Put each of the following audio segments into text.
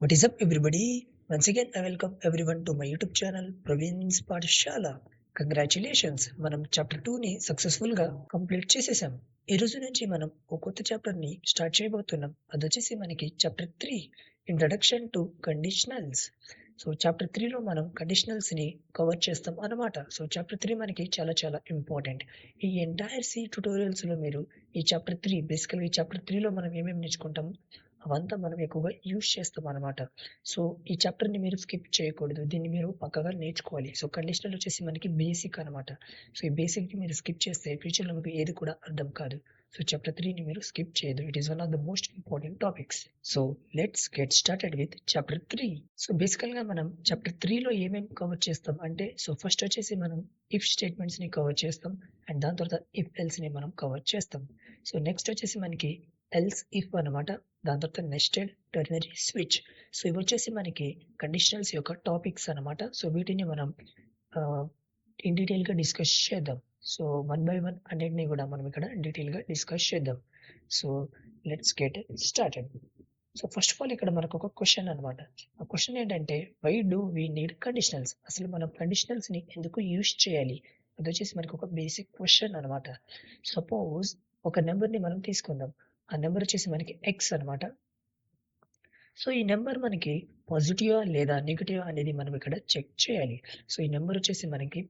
What is up, everybody? Once again, I welcome everyone to my YouTube channel, Praveen's Pathshala. Congratulations మనం chapter 2 ని successful గా complete చేసేసాం. ఈ రోజు నుంచి మనం ఒక కొత్త చాప్టర్ ని స్టార్ట్ చేయబోతున్నాం. అదొచ్చేసి మనకి chapter 3 introduction to conditionals. So chapter 3 లో మనం కండిషనల్స్ ని కవర్ చేస్తాం అన్నమాట. సో చాప్టర్ 3 మనకి చాలా చాలా ఇంపార్టెంట్. ఈ ఎంటైర్ ట్యుటోరియల్స్ లో మీరు ఈ చాప్టర్ 3 బేసికల్ ఈ చాప్టర్ 3 లో మనం ఏమేమి నేర్చుకుంటాం అవంతా మనం ఎక్కువగా యూజ్ చేస్తాం అన్నమాట. సో ఈ చాప్టర్ ని మీరు స్కిప్ చేయకూడదు. దీన్ని మీరు పక్కాగా నేర్చుకోవాలి. సో కండిషనల్ వచ్చేసి మనకి బేసిక్ అన్నమాట. సో ఈ బేసిక్ ని మీరు స్కిప్ చేస్తే ఫ్యూచర్ లో మీకు ఏది కూడా అర్థం కాదు. సో చాప్టర్ 3 ని మీరు స్కిప్ చేయదు. It is one of the most important topics. So let's get started with chapter 3. So బేసికల్ గా మనం చాప్టర్ 3 లో ఏమేమి కవర్ చేస్తాం అంటే, సో ఫస్ట్ వచ్చేసి మనం ఇఫ్ స్టేట్మెంట్స్ ని కవర్ చేస్తాం అండ్ దాని తర్వాత ఇఫ్ ఎల్స్ ని మనం కవర్ చేస్తాం. సో నెక్స్ట్ వచ్చేసి మనకి ఎల్స్ ఇఫ్ అన్నమాట. దాని తర్వాత నెస్టెడ్ టెర్నరీ స్విచ్. సో ఇవి వచ్చేసి మనకి కండిషనల్స్ యొక్క టాపిక్స్ అన్నమాట. సో వీటిని మనం ఇన్ డీటెయిల్ గా డిస్కస్ చేద్దాం. సో వన్ బై వన్ అన్నిటిని కూడా మనం ఇక్కడ డీటెయిల్ గా డిస్కస్ చేద్దాం. So let's get started. So first of all ఇక్కడ మనకు ఒక క్వశ్చన్ అన్నమాట. ఆ క్వశ్చన్ ఏంటంటే, why do we need conditionals? అసలు మనం కండిషనల్స్ ని ఎందుకు యూజ్ చేయాలి? అది వచ్చేసి మనకు ఒక బేసిక్ క్వశ్చన్ అన్నమాట. సపోజ్ ఒక నెంబర్ ని మనం తీసుకుందాం. ఆ నెంబర్ వచ్చేసి మనకి ఎక్స్ అన్నమాట. సో ఈ నెంబర్ మనకి పాజిటివా లేదా నెగటివా అనేది మనం ఇక్కడ చెక్ చేయాలి. సో ఈ నెంబర్ వచ్చేసి మనకి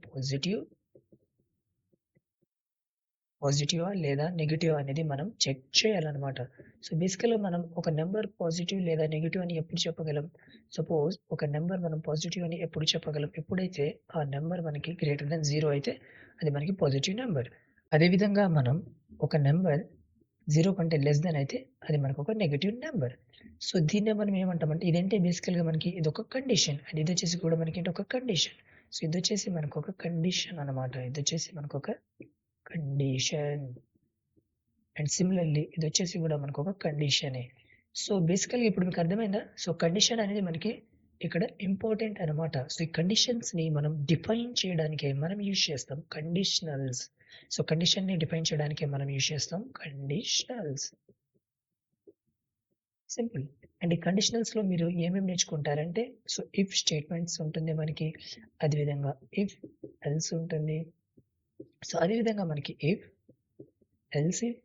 పాజిటివా లేదా నెగటివ్ అనేది మనం చెక్ చేయాలన్నమాట. సో బేసికల్‌గా మనం ఒక నెంబర్ పాజిటివ్ లేదా నెగటివ్ అని ఎప్పుడు చెప్పగలం? సపోజ్ ఒక నెంబర్ మనం పాజిటివ్ అని ఎప్పుడు చెప్పగలం? ఎప్పుడైతే ఆ నెంబర్ మనకి గ్రేటర్ థాన్ 0 అయితే అది మనకి పాజిటివ్ నెంబర్. అదేవిధంగా మనం ఒక నెంబర్ 0 కంటే లెస్ థాన్ అయితే అది మనకొక నెగెటివ్ నెంబర్. సో దీన్నే మనం ఏమంటామంటే, ఇదంటే బేసికల్‌గా మనకి ఇదొక కండిషన్ అండ్ ఇదొచ్చేసి కూడా మనకేంటి ఒక కండిషన్. సో ఇదొచ్చేసి మనకొక కండిషన్ అన్నమాట. ఇదొచ్చేసి మనకొక కండిషన్. అండ్ సిమిలర్‌లీ ఇదొచ్చేసి కూడా మనకొక కండిషనే. సో బేసికల్‌గా ఇప్పుడు మీకు అర్థమైందా? సో కండిషన్ అనేది మనకి ఇక్కడ ఇంపార్టెంట్ అన్నమాట. సో ఈ కండిషన్స్‌ని మనం డిఫైన్ చేయడానికే మనం యూజ్ చేస్తాం కండిషనల్స్. సో కండిషన్‌ని డిఫైన్ చేయడానికే మనం యూజ్ చేస్తాం కండిషనల్స్. సింపుల్. అండ్ ఈ కండిషనల్స్‌లో మీరు ఏమేమి నేర్చుకుంటారంటే, సో ఇఫ్ స్టేట్మెంట్స్ ఉంటుంది మనకి. అదేవిధంగా ఇఫ్ ఎల్స్ ఉంటుంది. సో అదేవిధంగా మనకి ఇఫ్, ఎల్స్ ఇఫ్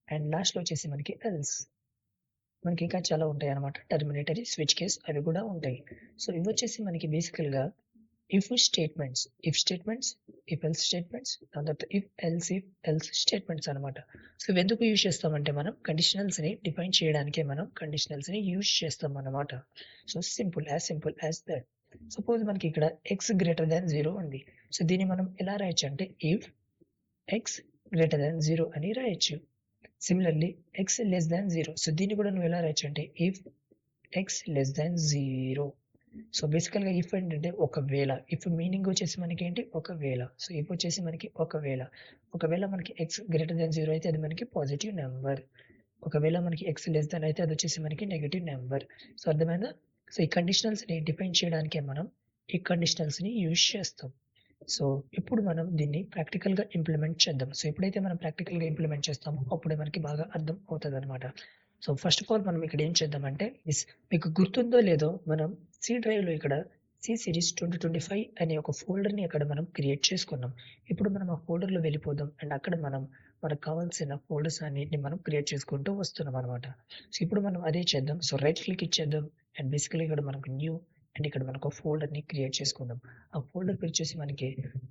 అండ్ లాస్ట్‌లో వచ్చేసి మనకి ఎల్స్. మనకి ఇంకా చాలా ఉంటాయన్నమాట. టెర్మినేటరీ, స్విచ్ కేస్ అవి కూడా ఉంటాయి. సో ఇవొచ్చేసి మనకి బేసికల్‌గా if statements, if else statements, దాని తర్వాత ఇఫ్ ఎల్స్ స్టేట్మెంట్స్ అన్నమాట. సో ఇవెందుకు యూజ్ చేస్తామంటే, మనం కండిషనల్స్‌ని డిఫైన్ చేయడానికే మనం కండిషనల్స్‌ని యూజ్ చేస్తామన్నమాట. So simple as that. Suppose మనకి ఇక్కడ ఎక్స్ గ్రేటర్ థాన్ 0 ఉంది. సో దీన్ని మనం ఎలా రాయొచ్చు అంటే, ఇఫ్ ఎక్స్ గ్రేటర్ థాన్ 0 అని రాయొచ్చు. Similarly X less than 0. So దీన్ని కూడా నువ్వు ఎలా రాయొచ్చు అంటే, if X less than 0. So బేసికల్‌గా ఇఫ్ ఏంటంటే ఒకవేళ. ఇఫ్ మీనింగ్ వచ్చేసి మనకేంటి ఒకవేళ. సో ఇఫ్ వచ్చేసి మనకి ఒకవేళ. ఒకవేళ మనకి ఎక్స్ గ్రేటర్ థాన్ 0 అయితే అది మనకి పాజిటివ్ నంబర్. ఒకవేళ మనకి ఎక్స్ లెస్ థాన్ అయితే అదొచ్చేసి మనకి నెగెటివ్ నంబర్. సో అర్థమైందా? సో ఈ కండిషనల్స్‌ని డిఫైన్ చేయడానికే మనం ఈ కండిషనల్స్‌ని యూజ్ చేస్తాం. సో ఇప్పుడు మనం దీన్ని ప్రాక్టికల్‌గా ఇంప్లిమెంట్ చేద్దాం. సో ఎప్పుడైతే మనం ప్రాక్టికల్‌గా ఇంప్లిమెంట్ చేస్తామో అప్పుడే మనకి బాగా అర్థం అవుతదనమాట. సో ఫస్ట్ ఆఫ్ ఆల్ మనం ఇక్కడ ఏం చేద్దామంటే, మీకు గుర్తుందో లేదో మనం సి డ్రైవ్‌లో ఇక్కడ సి సిరీస్ 2025 అనే ఒక ఫోల్డర్‌ని అక్కడ మనం క్రియేట్ చేసుకున్నాం. ఇప్పుడు మనం ఆ ఫోల్డర్‌లో వెళ్ళిపోదాం అండ్ అక్కడ మనం మనకు కావాల్సిన ఫోల్డర్స్ అన్నిటిని మనం క్రియేట్ చేసుకుంటూ వస్తున్నామనమాట. సో ఇప్పుడు మనం అదే చేద్దాం. సో రైట్ క్లిక్ ఇచ్చేద్దాం అండ్ బేసికల్లీ ఇక్కడ మనకు న్యూ అండ్ ఇక్కడ మనకు ఒక ఫోల్డర్‌ని క్రియేట్ చేసుకుందాం. ఆ ఫోల్డర్ పేరు వచ్చేసి మనకి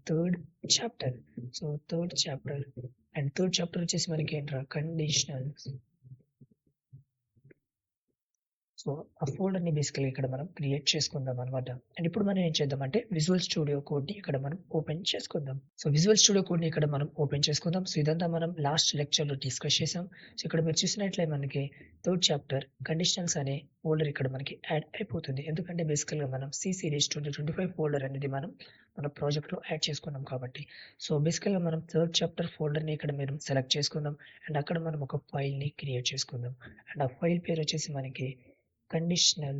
third chapter. So third chapter and third chapter వచ్చేసి మనకి ఏంట్రా కండిషనల్స్. సో ఆ ఫోల్డర్‌ని బేసికల్లీ ఇక్కడ మనం క్రియేట్ చేసుకుందాం అనమాట. అండ్ ఇప్పుడు మనం ఏం చేద్దామంటే, విజువల్ స్టూడియో కోడ్‌ని ఇక్కడ మనం ఓపెన్ చేసుకుందాం. సో విజువల్ స్టూడియో కోడ్‌ని ఇక్కడ మనం ఓపెన్ చేసుకుందాం. సో ఇదంతా మనం లాస్ట్ లెక్చర్‌లో డిస్కస్ చేసాం. సో ఇక్కడ మీరు చూసినట్లే మనకి థర్డ్ చాప్టర్ కండిషనల్స్ అనే ఫోల్డర్ ఇక్కడ మనకి యాడ్ అయిపోతుంది. ఎందుకంటే బేసికల్‌గా మనం సి సిరీస్ 2025 ఫోల్డర్ అనేది మనం మన ప్రాజెక్ట్‌లో యాడ్ చేసుకున్నాం కాబట్టి. సో బేసికల్‌గా మనం థర్డ్ చాప్టర్ ఫోల్డర్‌ని ఇక్కడ మనం సెలెక్ట్ చేసుకుందాం అండ్ అక్కడ మనం ఒక ఫైల్‌ని క్రియేట్ చేసుకుందాం. అండ్ ఆ ఫైల్ పేరు వచ్చేసి మనకి కండిషనల్.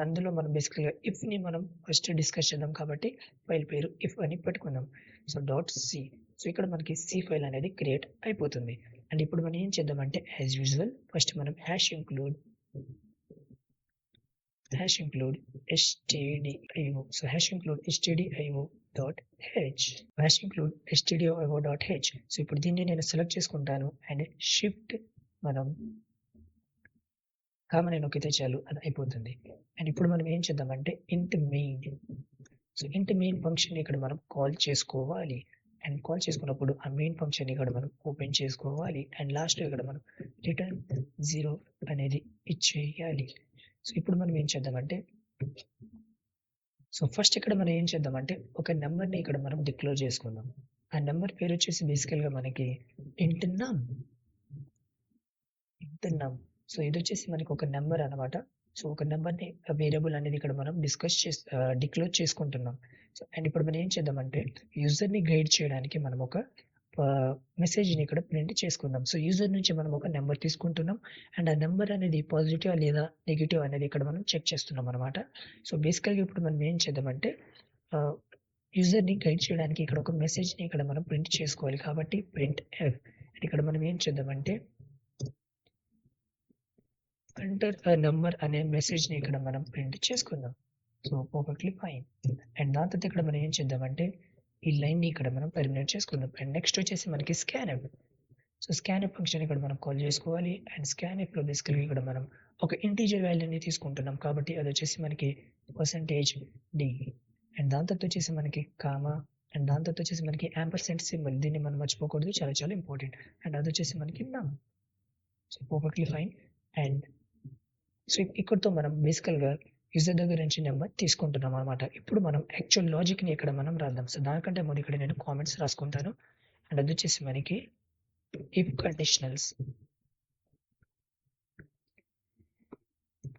అందులో మనం బేసికల్‌గా ఇఫ్‌ని మనం ఫస్ట్ డిస్కస్ చేద్దాం కాబట్టి ఫైల్ పేరు ఇఫ్ అని పెట్టుకుందాం. So dot C. సో ఇక్కడ మనకి సి ఫైల్ అనేది క్రియేట్ అయిపోతుంది. అండ్ ఇప్పుడు మనం ఏం చేద్దామంటే యాజ్ యూజువల్ ఫస్ట్ మనం hash include stdio. So hash include stdio dot h. Hash include stdio dot h. So ఇప్పుడు దీన్ని నేను సెలెక్ట్ చేసుకుంటాను అండ్ షిఫ్ట్ మనం కామన్ నొక్కితే చాలు అది అయిపోతుంది. అండ్ ఇప్పుడు మనం ఏం చేద్దామంటే ఇంట్ మెయిన్. సో ఇంట్ మెయిన్ ఫంక్షన్ ఇక్కడ మనం కాల్ చేసుకోవాలి. అండ్ కాల్ చేసుకున్నప్పుడు ఆ మెయిన్ ఫంక్షన్ ఇక్కడ మనం ఓపెన్ చేసుకోవాలి. అండ్ లాస్ట్ ఇక్కడ మనం రిటర్న్ 0 అనేది ఇచ్చేయాలి. సో ఇప్పుడు మనం ఏం చేద్దామంటే సో ఫస్ట్ ఇక్కడ మనం ఏం చేద్దామంటే ఒక నెంబర్ని ఇక్కడ మనం డిక్లేర్ చేసుకుందాం. ఆ నెంబర్ పేరు వచ్చేసి బేసికల్గా మనకి ఇంట్ నమ్. సో ఇది వచ్చేసి మనకి ఒక నెంబర్ అనమాట. సో ఒక నెంబర్ని వేరియబుల్ అనేది ఇక్కడ మనం డిక్లేర్ చేసుకుంటున్నాం. సో అండ్ ఇప్పుడు మనం ఏం చేద్దామంటే యూజర్ని గైడ్ చేయడానికి మనం ఒక మెసేజ్ని ఇక్కడ ప్రింట్ చేసుకుందాం. సో యూజర్ నుంచి మనం ఒక నెంబర్ తీసుకుంటున్నాం అండ్ ఆ నెంబర్ అనేది పాజిటివ్ లేదా నెగిటివ్ అనేది ఇక్కడ మనం చెక్ చేస్తున్నాం అనమాట. సో బేసికల్గా ఇప్పుడు మనం ఏం చేద్దామంటే యూజర్ని గైడ్ చేయడానికి ఇక్కడ ఒక మెసేజ్ని ఇక్కడ మనం ప్రింట్ చేసుకోవాలి. కాబట్టి ప్రింట్ ఎఫ్. ఇక్కడ మనం ఏం చేద్దామంటే ఎంటర్ అ నెంబర్ అనే మెసేజ్ని ఇక్కడ మనం ప్రింట్ చేసుకుందాం. So perfectly fine. అండ్ దాని తర్వాత ఇక్కడ మనం ఏం చేద్దామంటే ఈ లైన్ని ఇక్కడ మనం టర్మినేట్ చేసుకుందాం. అండ్ నెక్స్ట్ వచ్చేసి మనకి స్కాన్ఎఫ్. సో స్కాన్ఎఫ్ ఫంక్షన్ ఇక్కడ మనం కాల్ చేసుకోవాలి. అండ్ స్కాన్ఎఫ్లో బేసికల్గా ఇక్కడ మనం ఒక ఇంటీజర్ వాల్యూని తీసుకుంటున్నాం కాబట్టి అది వచ్చేసి మనకి %d. అండ్ దాని తర్వాత వచ్చేసి మనకి కామా అండ్ దాని తర్వాత వచ్చేసి మనకి యాంపర్సెంట్ సింబల్. దీన్ని మనం మర్చిపోకూడదు, చాలా చాలా ఇంపార్టెంట్. అండ్ అది వచ్చేసి మనకి నమ్. So perfectly fine. And so ఇక్కడతో మనం బేసికల్గా యూజర్ దగ్గర నుంచి నెంబర్ తీసుకుంటున్నాం అనమాట. ఇప్పుడు మనం యాక్చువల్ లాజిక్ని ఇక్కడ మనం రాద్దాం. సో దానికంటే ముందు ఇక్కడ నేను కామెంట్స్ రాసుకుంటాను. అండ్ అది వచ్చేసి మనకి if conditionals.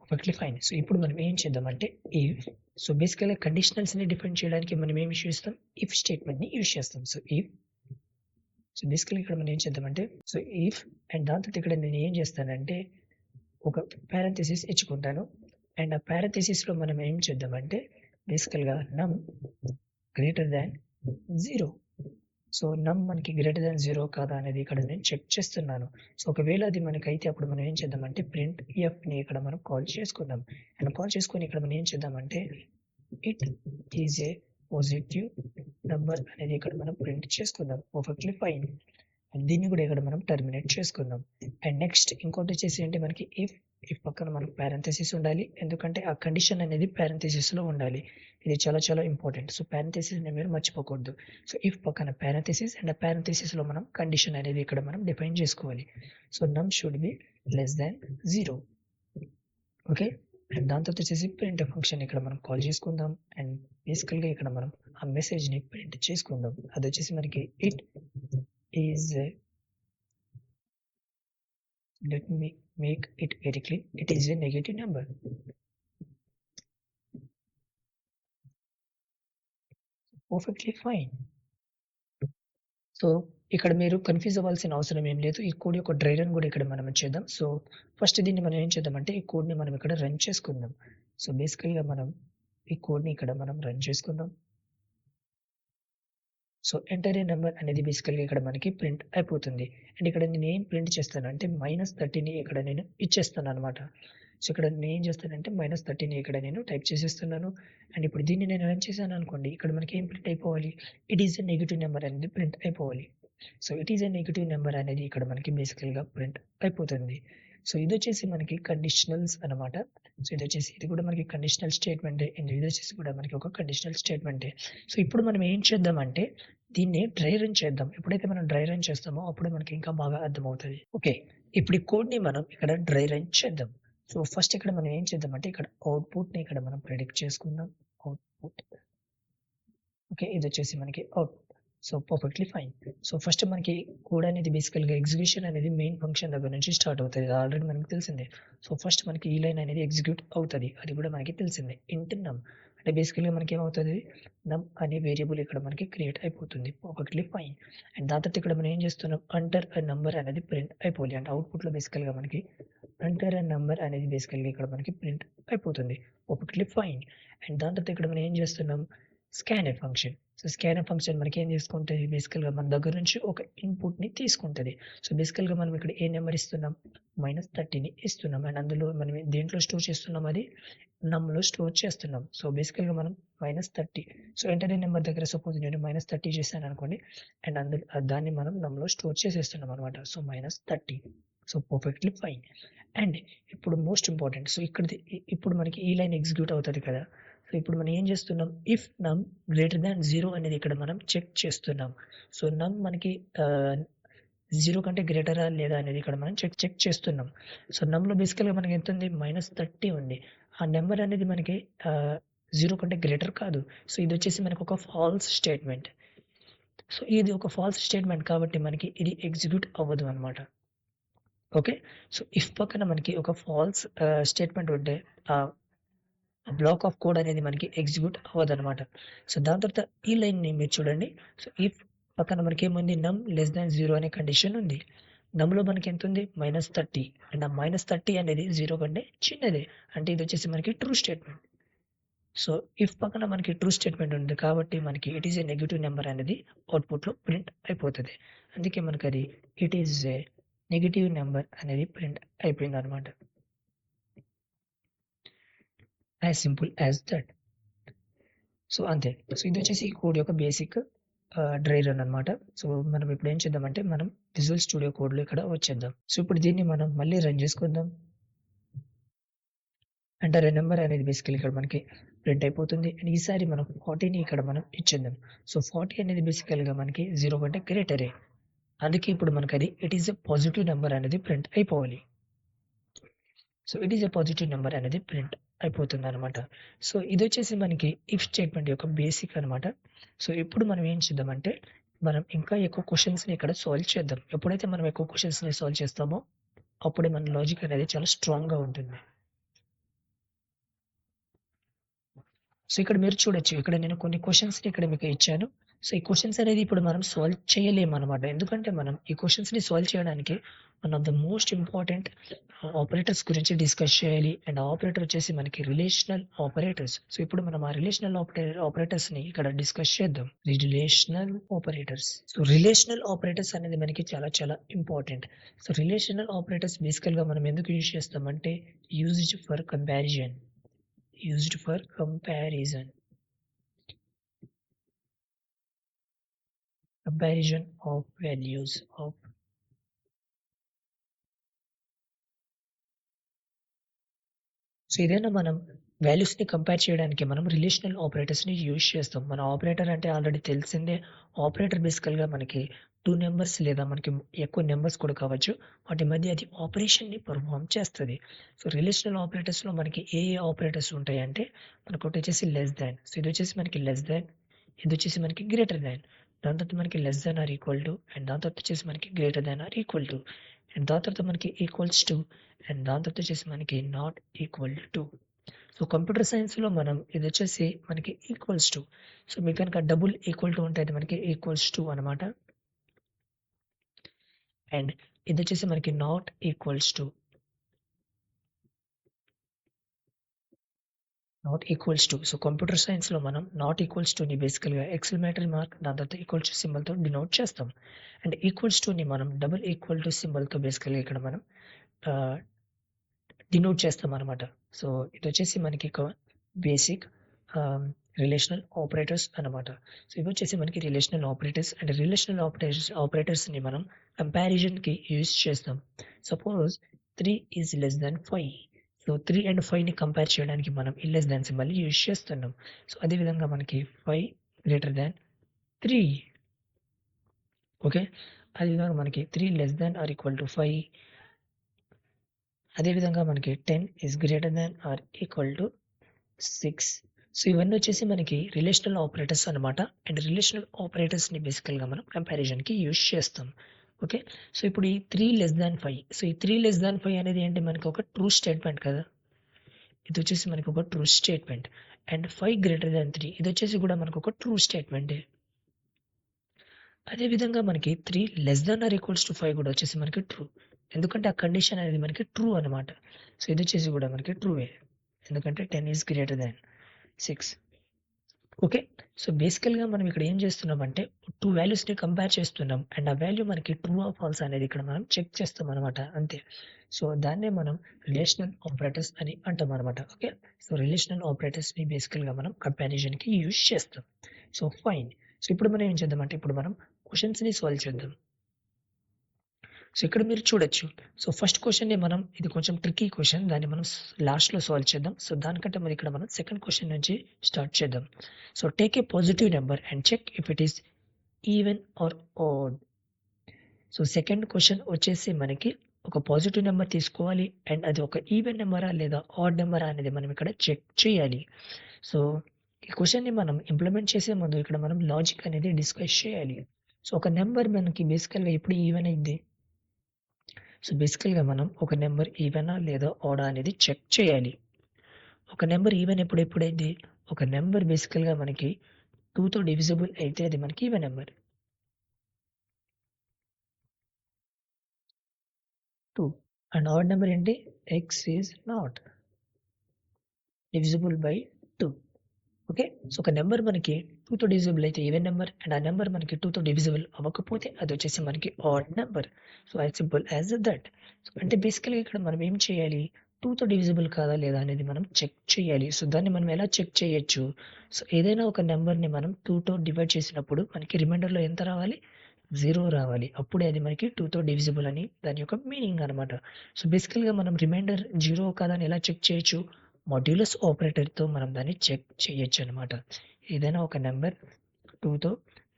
Perfectly fine. So ఇప్పుడు మనం ఏం చేద్దామంటే ఇఫ్. సో బేసికల్గా కండిషనల్స్ని డిఫైన్ చేయడానికి మనం ఏం యూస్ చేస్తాం, ఇఫ్ స్టేట్మెంట్ని యూస్ చేస్తాం. So if. సో బేసికల్గా ఇక్కడ మనం ఏం చేద్దామంటే సో ఇఫ్ అండ్ దాంతో ఇక్కడ నేను ఏం చేస్తానంటే ఒక పారెంథసిస్ ఇచ్చుకుంటాను. అండ్ ఆ పారెంథసిస్లో మనం ఏం చేద్దామంటే బేసికల్గా నమ్ గ్రేటర్ దాన్ 0. సో నమ్ మనకి గ్రేటర్ దాన్ 0 కాదా అనేది ఇక్కడ నేను చెక్ చేస్తున్నాను. సో ఒకవేళ అది మనకైతే అప్పుడు మనం ఏం చేద్దామంటే ప్రింట్ ఎఫ్ని ఇక్కడ మనం కాల్ చేసుకుందాం. అండ్ కాల్ చేసుకొని ఇక్కడ మనం ఏం చేద్దామంటే it is a positive number అనేది ఇక్కడ మనం ప్రింట్ చేసుకుందాం. Perfectly fine. అండ్ దీన్ని కూడా ఇక్కడ మనం టర్మినేట్ చేసుకుందాం. అండ్ నెక్స్ట్ ఇంకోటి వచ్చేసి ఏంటి మనకి ఇఫ్ పక్కన మనకు పారెంథసిస్ ఉండాలి. ఎందుకంటే ఆ కండిషన్ అనేది పారెంథసిస్లో ఉండాలి. ఇది చాలా చాలా ఇంపార్టెంట్. సో పారెంథసిస్ని మీరు మర్చిపోకూడదు. సో ఇఫ్ పక్కన పారెంథసిస్ అండ్ ఆ పారెంథసిస్లో మనం కండిషన్ అనేది ఇక్కడ మనం డిఫైన్ చేసుకోవాలి. సో నమ్ should be less than 0. Okay. And దాని తర్వాత వచ్చేసి ప్రింట్ ఫంక్షన్ ఇక్కడ మనం కాల్ చేసుకుందాం. అండ్ బేసికల్గా ఇక్కడ మనం ఆ మెసేజ్ని ప్రింట్ చేసుకుందాం. అది వచ్చేసి మనకి it is let me make it very clear, it is a negative number. Perfectly fine. So ఇక్కడ మీరు కన్ఫ్యూజ్ అవ్వాల్సిన అవసరం ఏం లేదు. ఈ కోడ్ యొక్క డ్రై రన్ కూడా ఇక్కడ మనం చేద్దాం. సో ఫస్ట్ దీన్ని మనం ఏం చేద్దామంటే ఈ కోడ్ని మనం ఇక్కడ రన్ చేసుకుందాం. సో బేసికల్గా మనం ఈ కోడ్ని ఇక్కడ మనం రన్ చేసుకుందాం. సో ఎంటర్ ఏ నెంబర్ అనేది బేసికల్గా ఇక్కడ మనకి ప్రింట్ అయిపోతుంది. అండ్ ఇక్కడ నేను ఏం ప్రింట్ చేస్తానంటే -30ని ఇక్కడ నేను ఇచ్చేస్తాను అనమాట. సో ఇక్కడ నేను ఏం చేస్తానంటే -30ని ఇక్కడ నేను టైప్ చేసేస్తున్నాను. అండ్ ఇప్పుడు దీన్ని నేను రన్ చేశాను అనుకోండి, ఇక్కడ మనకి ఏం ప్రింట్ అయిపోవాలి, it is a negative number అనేది ప్రింట్ అయిపోవాలి. So it is a negative number అనేది ఇక్కడ మనకి బేసికల్గా ప్రింట్ అయిపోతుంది. సో ఇది వచ్చేసి మనకి కండిషనల్స్ అనమాట. సో ఇది కూడా మనకి కండిషనల్ స్టేట్మెంటే. అండ్ ఇది వచ్చేసి కూడా మనకి ఒక కండిషనల్ స్టేట్మెంటే. సో ఇప్పుడు మనం ఏం చేద్దామంటే దీన్ని డ్రై రన్ చేద్దాం. ఎప్పుడైతే మనం డ్రై రన్ చేస్తామో అప్పుడే మనకి ఇంకా బాగా అర్థమవుతుంది. ఓకే. ఇప్పుడు ఈ కోడ్ని మనం ఇక్కడ డ్రై రన్ చేద్దాం. సో ఫస్ట్ ఇక్కడ మనం ఏం చేద్దామంటే ఇక్కడ అవుట్పుట్ని ఇక్కడ మనం ప్రిడిక్ట్ చేసుకుందాం. అవుట్పుట్. ఓకే. ఇది వచ్చేసి మనకి output. So perfectly fine. So first మనకి కోడ్ అనేది బేసికల్గా ఎగ్జిక్యూషన్ అనేది మెయిన్ ఫంక్షన్ దగ్గర నుంచి స్టార్ట్ అవుతుంది. ఆల్రెడీ మనకి తెలిసిందే. సో ఫస్ట్ మనకి ఈ లైన్ అనేది ఎగ్జిక్యూట్ అవుతుంది. అది కూడా మనకి తెలిసిందే. ఇంట్ నమ్ అంటే బేసికల్గా మనకి ఏమవుతుంది, నమ్ అనే వేరియబుల్ ఇక్కడ మనకి క్రియేట్ అయిపోతుంది. Perfectly fine. అండ్ దాని తర్వాత ఇక్కడ మనం ఏం చేస్తున్నాం, ఎంటర్ అ నంబర్ అనేది ప్రింట్ అయిపోవాలి. అంటే అవుట్పుట్లో బేసికల్గా మనకి ఎంటర్ అ నంబర్ అనేది బేసికల్గా ఇక్కడ మనకి ప్రింట్ అయిపోతుంది. Perfectly fine. అండ్ దాని తర్వాత ఇక్కడ మనం ఏం చేస్తున్నాం, scanf function. So scanf function మనకి ఏం తీసుకుంటది బేసికల్‌గా మన దగ్గర నుంచి ఒక ఇన్‌పుట్‌ని తీసుకుంటది. సో బేసికల్‌గా మనం ఇక్కడ ఏ నంబర్ ఇస్తున్నాం? -30ని ఇస్తున్నాం. అండ్ అందులో మనం దేంట్లో స్టోర్ చేస్తున్నాం అది? నమ్‌లో స్టోర్ చేస్తున్నాం. సో బేసికల్‌గా మనం -30 సో ఎంటర్ ఏ నంబర్ దగ్గర సపోజ్ నేను -30 చేశాననుకోండి అండ్ దాన్ని మనం నమ్‌లో స్టోర్ చేసేస్తున్నాం అనమాట. So -30 so perfectly fine. And ఇప్పుడు మోస్ట్ ఇంపార్టెంట్. సో ఇక్కడిది ఇప్పుడు మనకి ఈ లైన్ ఎగ్జిక్యూట్ అవుతది కదా! సో ఇప్పుడు మనం ఏం చేస్తున్నాం? ఇఫ్ నమ్ గ్రేటర్ థాన్ 0 అనేది ఇక్కడ మనం చెక్ చేస్తున్నాం. సో నమ్ మనకి 0 కంటే గ్రేటరా లేదా అనేది ఇక్కడ మనం చెక్ చేస్తున్నాం. సో నమ్‌లో బేసికల్‌గా మనకి ఎంతుంది? -30 ఉంది. ఆ నంబర్ అనేది మనకి 0 కంటే గ్రేటర్ కాదు. సో ఇదొచ్చేసి మనకొక ఫాల్స్ స్టేట్‌మెంట్. సో ఇది ఒక ఫాల్స్ స్టేట్‌మెంట్ కాబట్టి మనకి ఇది ఎగ్జిక్యూట్ అవ్వదు అన్నమాట. ఓకే. సో ఇఫ్ పక్కన మనకి ఒక ఫాల్స్ స్టేట్‌మెంట్ ఉంటే ఆహ్, బ్లాక్ ఆఫ్ కోడ్ అనేది మనకి ఎగ్జిక్యూట్ అవ్వదన్నమాట. సో దాని తర్వాత ఈ లైన్‌ని మీరు చూడండి. సో ఇఫ్ పక్కన మనకేముంది నమ్ లెస్ థాన్ 0 అనే కండిషన్ ఉంది. నమ్‌లో మనకి ఎంతుంది? -30 అండ్ ఆ -30 అనేది 0 కంటే చిన్నదే. అంటే ఇదొచ్చేసి మనకి ట్రూ స్టేట్‌మెంట్. సో ఇఫ్ పక్కన మనకి ట్రూ స్టేట్‌మెంట్ ఉంది కాబట్టి మనకి it is a negative number అనేది అవుట్‌పుట్‌లో ప్రింట్ అయిపోతది. అందుకే మనకది it is a negative number అనేది ప్రింట్ అయిపోయిందన్నమాట. As simple as that. So అంతే. సో ఇదొచ్చేసి కోడ్ యొక్క బేసిక్ డ్రై రన్ అన్నమాట. సో మనం ఇప్పుడు ఏం చేద్దామంటే మనం విజువల్ స్టూడియో కోడ్‌లో ఇక్కడ వచ్చేద్దాం. సో ఇప్పుడు దీన్ని మనం మళ్ళీ రన్ చేసుకుందాం. ఎంటర్ ఎ నంబర్ అనేది బేసికల్లీ ఇక్కడ మనకి ప్రింట్ అయిపోతుంది. అండ్ ఈసారి మనం 40ని ఇక్కడ మనం ఇచ్చేద్దాం. సో 40 అనేది బేసికల్‌గా మనకి 0 కంటే గ్రేటరే. అందుకే ఇప్పుడు మనకది it is a positive number అనేది ప్రింట్ అయిపోవాలి. So it is a positive number అనేది ప్రింట్ అయిపోతుందనమాట. సో ఇదొచ్చేసి మనకి ఇఫ్ స్టేట్‌మెంట్ యొక్క బేసిక్ అనమాట. సో ఇప్పుడు మనం ఏం చేద్దామంటే, మనం ఇంకా ఎక్కువ క్వెషన్స్‌ని ఇక్కడ సాల్వ్ చేద్దాం. ఎప్పుడైతే మనం ఎక్కువ క్వెషన్స్‌ని సాల్వ్ చేస్తామో, అప్పుడే మన లాజిక్ అనేది చాలా స్ట్రాంగ్‌గా ఉంటుంది. సో ఇక్కడ మీరు చూడొచ్చు. ఇక్కడ నేను కొన్ని క్వెషన్స్‌ని ఇక్కడ మీకు ఇచ్చాను. సో ఈ క్వెషన్స్ అనేది ఇప్పుడు మనం సాల్వ్ చేయలేమనమాట. ఎందుకంటే మనం ఈ క్వెషన్స్‌ని సాల్వ్ చేయడానికి one of the most important operators గురించి డిస్కస్ చేయాలి. అండ్ ఆపరేటర్ వచ్చేసి మనకి రిలేషనల్ ఆపరేటర్స్. సో ఇప్పుడు మనం ఆ రిలేషనల్ ఆపరేటర్స్‌ని ఇక్కడ డిస్కస్ చేద్దాం. Relational operators. So relational operators అనేది మనకి చాలా చాలా ఇంపార్టెంట్. సో రిలేషనల్ ఆపరేటర్స్ బేసికల్‌గా మనం ఎందుకు యూజ్ చేస్తామంటే used for comparison. Used for comparison of values of. So ఏదైనా మనం వాల్యూస్‌ని కంపేర్ చేయడానికి మనం రిలేషనల్ ఆపరేటర్స్‌ని యూజ్ చేస్తాం. మన ఆపరేటర్ అంటే ఆల్రెడీ తెలిసిందే. ఆపరేటర్ బేసికల్‌గా మనకి 2 నంబర్స్ లేదా మనకి ఎక్కువ నంబర్స్ కూడా కావచ్చు. వాటి మధ్య అది ఆపరేషన్‌ని పెర్ఫార్మ్ చేస్తది. సో రిలేషనల్ ఆపరేటర్స్‌లో మనకి ఏ ఆపరేటర్స్ ఉంటాయంటే మనకొకటొచ్చేసి లెస్ థాన్. సో ఇదొచ్చేసి మనకి లెస్ థాన్. ఇదొచ్చేసి మనకి గ్రేటర్ థాన్. దాని తర్వాత మనకి less than or equal to and దాని తర్వాత వచ్చేసి మనకి greater than or equal to and దాని తర్వాత మనకి ఈక్వల్స్ టు అండ్ దాని తర్వాత వచ్చేసి మనకి not equal to. So computer సైన్స్‌లో మనం ఇదొచ్చేసి మనకి ఈక్వల్స్ టు. సో మీకు గనుక డబుల్ ఈక్వల్ టు ఉంటే అది మనకి ఈక్వల్స్ టు అనమాట. అండ్ ఇదొచ్చేసి మనకి not equals to. Not equals to. So computer సైన్స్‌లో మనం నాట్ ఈక్వల్స్ టుని బేసికల్‌గా ఎక్స్‌క్లమేటరీ మార్క్ దాని తర్వాత ఈక్వల్ టు సింబల్‌తో డినోట్ చేస్తాం. అండ్ ఈక్వల్స్ టుని మనం డబుల్ ఈక్వల్ టు సింబల్‌తో బేసికల్‌గా ఇక్కడ మనం ఆహ్, డినోట్ చేస్తామనమాట. సో ఇదొచ్చేసి మనకి ఒక బేసిక్ ఆహ్, రిలేషనల్ ఆపరేటర్స్ అనమాట. సో ఇవొచ్చేసి మనకి రిలేషనల్ ఆపరేటర్స్ అండ్ రిలేషనల్ ఆపరేటర్స్‌ని మనం కంపారిజన్‌కి యూజ్ చేస్తాం. Suppose 3 is less than 5. So 3 and 5ని కంపేర్ చేయడానికి మనం ఈ లెస్ థాన్ సింబల్‌ని యూజ్ చేస్తున్నాం. సో అదే విధంగా మనకి 5 గ్రేటర్ థాన్ 3. ఓకే. అదే విధంగా మనకి 3 less than or equal to 5. అదే విధంగా మనకి 10 is greater than or equal to 6. So ఇవన్నీ వచ్చేసి మనకి రిలేషనల్ ఆపరేటర్స్ అనమాట. అండ్ రిలేషనల్ ఆపరేటర్స్‌ని బేసికల్‌గా మనం కంపారిజన్‌కి యూజ్ చేస్తాం. ఓకే. సో ఇప్పుడు ఈ 3 లెస్ థాన్ 5. సో ఈ 3 లెస్ థాన్ 5 అనేది ఏంటి మనకి ఒక ట్రూ స్టేట్‌మెంట్ కదా! ఇదొచ్చేసి మనకి ఒక true statement. And 5 greater than 3 ఇదొచ్చేసి కూడా మనకు ఒక ట్రూ స్టేట్‌మెంటే. అదే విధంగా మనకి 3 less than or equals to 5 కూడా వచ్చేసి మనకి ట్రూ. ఎందుకంటే ఆ కండిషన్ అనేది మనకి ట్రూ అనమాట. సో ఇదొచ్చేసి కూడా మనకి ట్రూవే. ఎందుకంటే 10 is greater than 6. Okay. So, బేసికల్‌గా మనం ఇక్కడ ఏం చేస్తున్నామంటే 2 వాల్యూస్‌ని కంపేర్ చేస్తున్నాం. అండ్ ఆ వాల్యూ మనకి ట్రూ ఆర్ ఫాల్స్ అనేది ఇక్కడ మనం చెక్ చేస్తామనమాట అంతే. సో, దాన్నే మనం రిలేషనల్ ఆపరేటర్స్ అని అంటామనమాట. ఓకే. సో, రిలేషనల్ ఆపరేటర్స్‌ని బేసికల్‌గా మనం కంపారిజన్‌కి యూజ్ చేస్తాం. So, fine. సో, ఇప్పుడు మనం ఏం చేద్దామంటే ఇప్పుడు మనం క్వెషన్స్‌ని సాల్వ్ చేద్దాం. సో, ఇక్కడ మీరు చూడొచ్చు. సో, ఫస్ట్ క్వెషన్‌ని మనం ఇది కొంచెం ట్రిక్కీ క్వెషన్. దాన్ని మనం లాస్ట్‌లో సాల్వ్ చేద్దాం. సో, దానికంటే మరి ఇక్కడ మనం సెకండ్ క్వెషన్ నుంచి స్టార్ట్ చేద్దాం. So, take a positive number and check if it is even or odd. So, second question వచ్చేసి మనకి ఒక పాజిటివ్ నంబర్ తీసుకోవాలి. అండ్ అది ఒక ఈవెన్ నంబరా లేదా ఆడ్ నంబరా అనేది మనం ఇక్కడ చెక్ చేయాలి. సో, ఈ క్వెషన్‌ని మనం ఇంప్లిమెంట్ చేసే ముందు ఇక్కడ మనం లాజిక్ అనేది డిస్కస్ చేయాలి. సో, ఒక నంబర్ మనకి బేసికల్‌గా ఎప్పుడు ఈవెన్ అయిద్ది? సో, బేసికల్‌గా మనం ఒక నంబర్ ఈవెనా లేదా ఆడా అనేది చెక్ చేయాలి. ఒక నంబర్ ఈవెన్ ఎప్పుడైద్ది? ఒక నంబర్ బేసికల్‌గా మనకి 2తో డివిజిబుల్ అయితే అది మనకి even number. 2 and odd number ఏంటి? x is not divisible by 2. Okay. So, ఒక నంబర్ మనకి 2తో డివిజిబుల్ అయితే ఈవెన్ నంబర్ అండ్ ఆ నంబర్ మనకి 2తో డివిజిబుల్ అవ్వకపోతే అదొచ్చేసి మనకి odd number. So, as simple as that. So, అంటే బేసికల్‌గా ఇక్కడ మనం ఏం చేయాలి? 2తో డివిజిబుల్ కాదా లేదా అనేది మనం చెక్ చేయాలి. సో, దాన్ని మనం ఎలా చెక్ చేయొచ్చు? సో, ఏదైనా ఒక నంబర్‌ని మనం 2తో డివైడ్ చేసినప్పుడు మనకి రిమైండర్‌లో ఎంత రావాలి? 0 రావాలి. అప్పుడే అది మనకి 2తో డివిజిబుల్ అని దాని యొక్క మీనింగ్ అన్నమాట. సో, బేసికల్‌గా మనం రిమైండర్ 0 కాదా అని ఎలా చెక్ చేయొచ్చు? మాడ్యులస్ ఆపరేటర్‌తో మనం దాన్ని చెక్ చేయొచ్చనమాట. ఏదైనా ఒక నంబర్ 2తో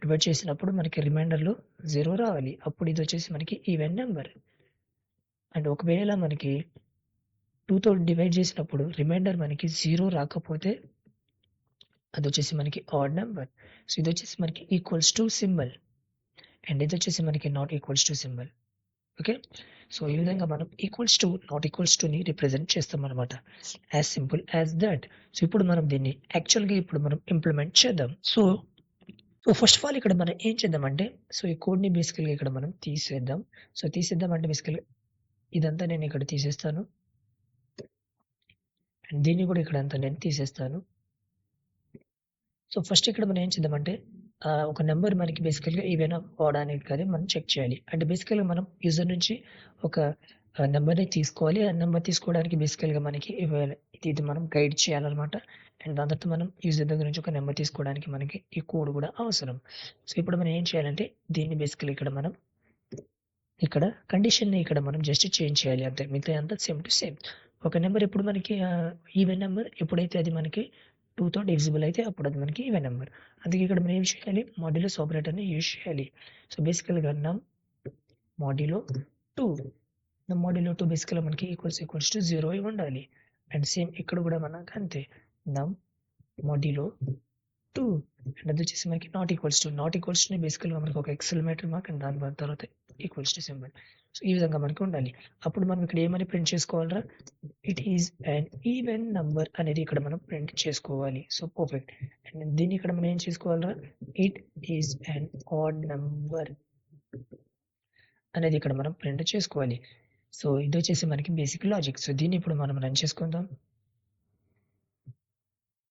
డివైడ్ చేసినప్పుడు మనకి రిమైండర్‌లో 0 రావాలి. అప్పుడు ఇదొచ్చేసి మనకి ఈవెన్ నంబర్. అండ్ ఒకవేళ మనకి 2తో డివైడ్ చేసినప్పుడు రిమైండర్ మనకి 0 రాకపోతే అదొచ్చేసి మనకి ఆడ్ నంబర్. సో, ఇదొచ్చేసి మనకి ఈక్వల్స్ టు సింబల్. అండ్ ఇదొచ్చేసి మనకి not equals to symbol. Okay. So, ఈ విధంగా మనం ఈక్వల్స్ టు, నాట్ ఈక్వల్స్ టుని రిప్రజెంట్ చేస్తామనమాట. As simple as that. So, ఇప్పుడు మనం దీన్ని యాక్చువల్‌గా ఇప్పుడు మనం ఇంప్లిమెంట్ చేద్దాం. సో, ఫస్ట్ ఆఫ్ ఆల్ ఇక్కడ మనం ఏం చేద్దామంటే, సో, ఈ కోడ్‌ని బేసికల్‌గా ఇక్కడ మనం తీసేద్దాం. సో, తీసేద్దాం అంటే బేసికల్‌గా ఇదంతా నేను ఇక్కడ తీసేస్తాను. అండ్ దీన్ని కూడా ఇక్కడంతా నేను తీసేస్తాను. సో, ఫస్ట్ ఇక్కడ మనం ఏం చేద్దామంటే ఒక నంబర్ మనకి బేసికల్‌గా ఈవెనా, ఆడా అనేది కాదు మనం చెక్ చేయాలి. అంటే బేసికల్‌గా మనం యూజర్ నుంచి ఒక నంబర్‌ని తీసుకోవాలి. ఆ నంబర్ తీసుకోవడానికి బేసికల్‌గా మనకి ఇది మనం గైడ్ చేయాలన్నమాట. అండ్ దాని తర్వాత మనం యూజర్ దగ్గర నుంచి ఒక నంబర్ తీసుకోవడానికి మనకి ఈ కోడ్ కూడా అవసరం. సో, ఇప్పుడు మనం ఏం చేయాలంటే దీన్ని బేసికల్‌గా ఇక్కడ కండిషన్‌ని ఇక్కడ మనం జస్ట్ చేంజ్ చేయాలి అంతే. మిగతాదంతా సేమ్ టు సేమ్. ఒక నంబర్ ఎప్పుడు మనకి ఈవెన్ నంబర్ ఎప్పుడైతే అది మనకి 2తో డివిజిబుల్ అయితే అప్పుడు అది మనకి ఈవెన్ నంబర్. అందుకే ఇక్కడ మనం ఏం చేయాలి? మాడ్యులస్ ఆపరేటర్‌ని యూజ్ చేయాలి. సో, బేసికల్‌గా నమ్ మాడ్యులో 2. నమ్ మాడ్యులో 2 బేసికల్‌గా మనకి ఈక్వల్స్ టు 0 అయి ఉండాలి. అండ్ సేమ్ ఇక్కడ కూడా మనకు అంతే. నమ్ మాడ్యులో 2 అండ్ అదొచ్చేసి మనకి నాట్ ఈక్వల్స్ టుని బేసికల్‌గా మనకు ఒక ఎక్సలమేటర్ మార్క్ అండ్ దాని తర్వాత ఈక్వల్స్ టు సింబల్. సో, ఈ విధంగా మనకు ఉండాలి. అప్పుడు మనం ఇక్కడ ఏమని ప్రింట్ చేసుకోవాలిరా? It is an even number అనేది ఇక్కడ మనం ప్రింట్ చేసుకోవాలి. So, perfect. అండ్ దీన్ని ఇక్కడ మనం ఏం చేసుకోవాలిరా? It is an odd number అనేది ఇక్కడ మనం ప్రింట్ చేసుకోవాలి. సో, ఇదొచ్చేసి మనకి బేసిక్ లాజిక్. సో, దీన్ని ఇప్పుడు మనం రన్ చేసుకుందాం.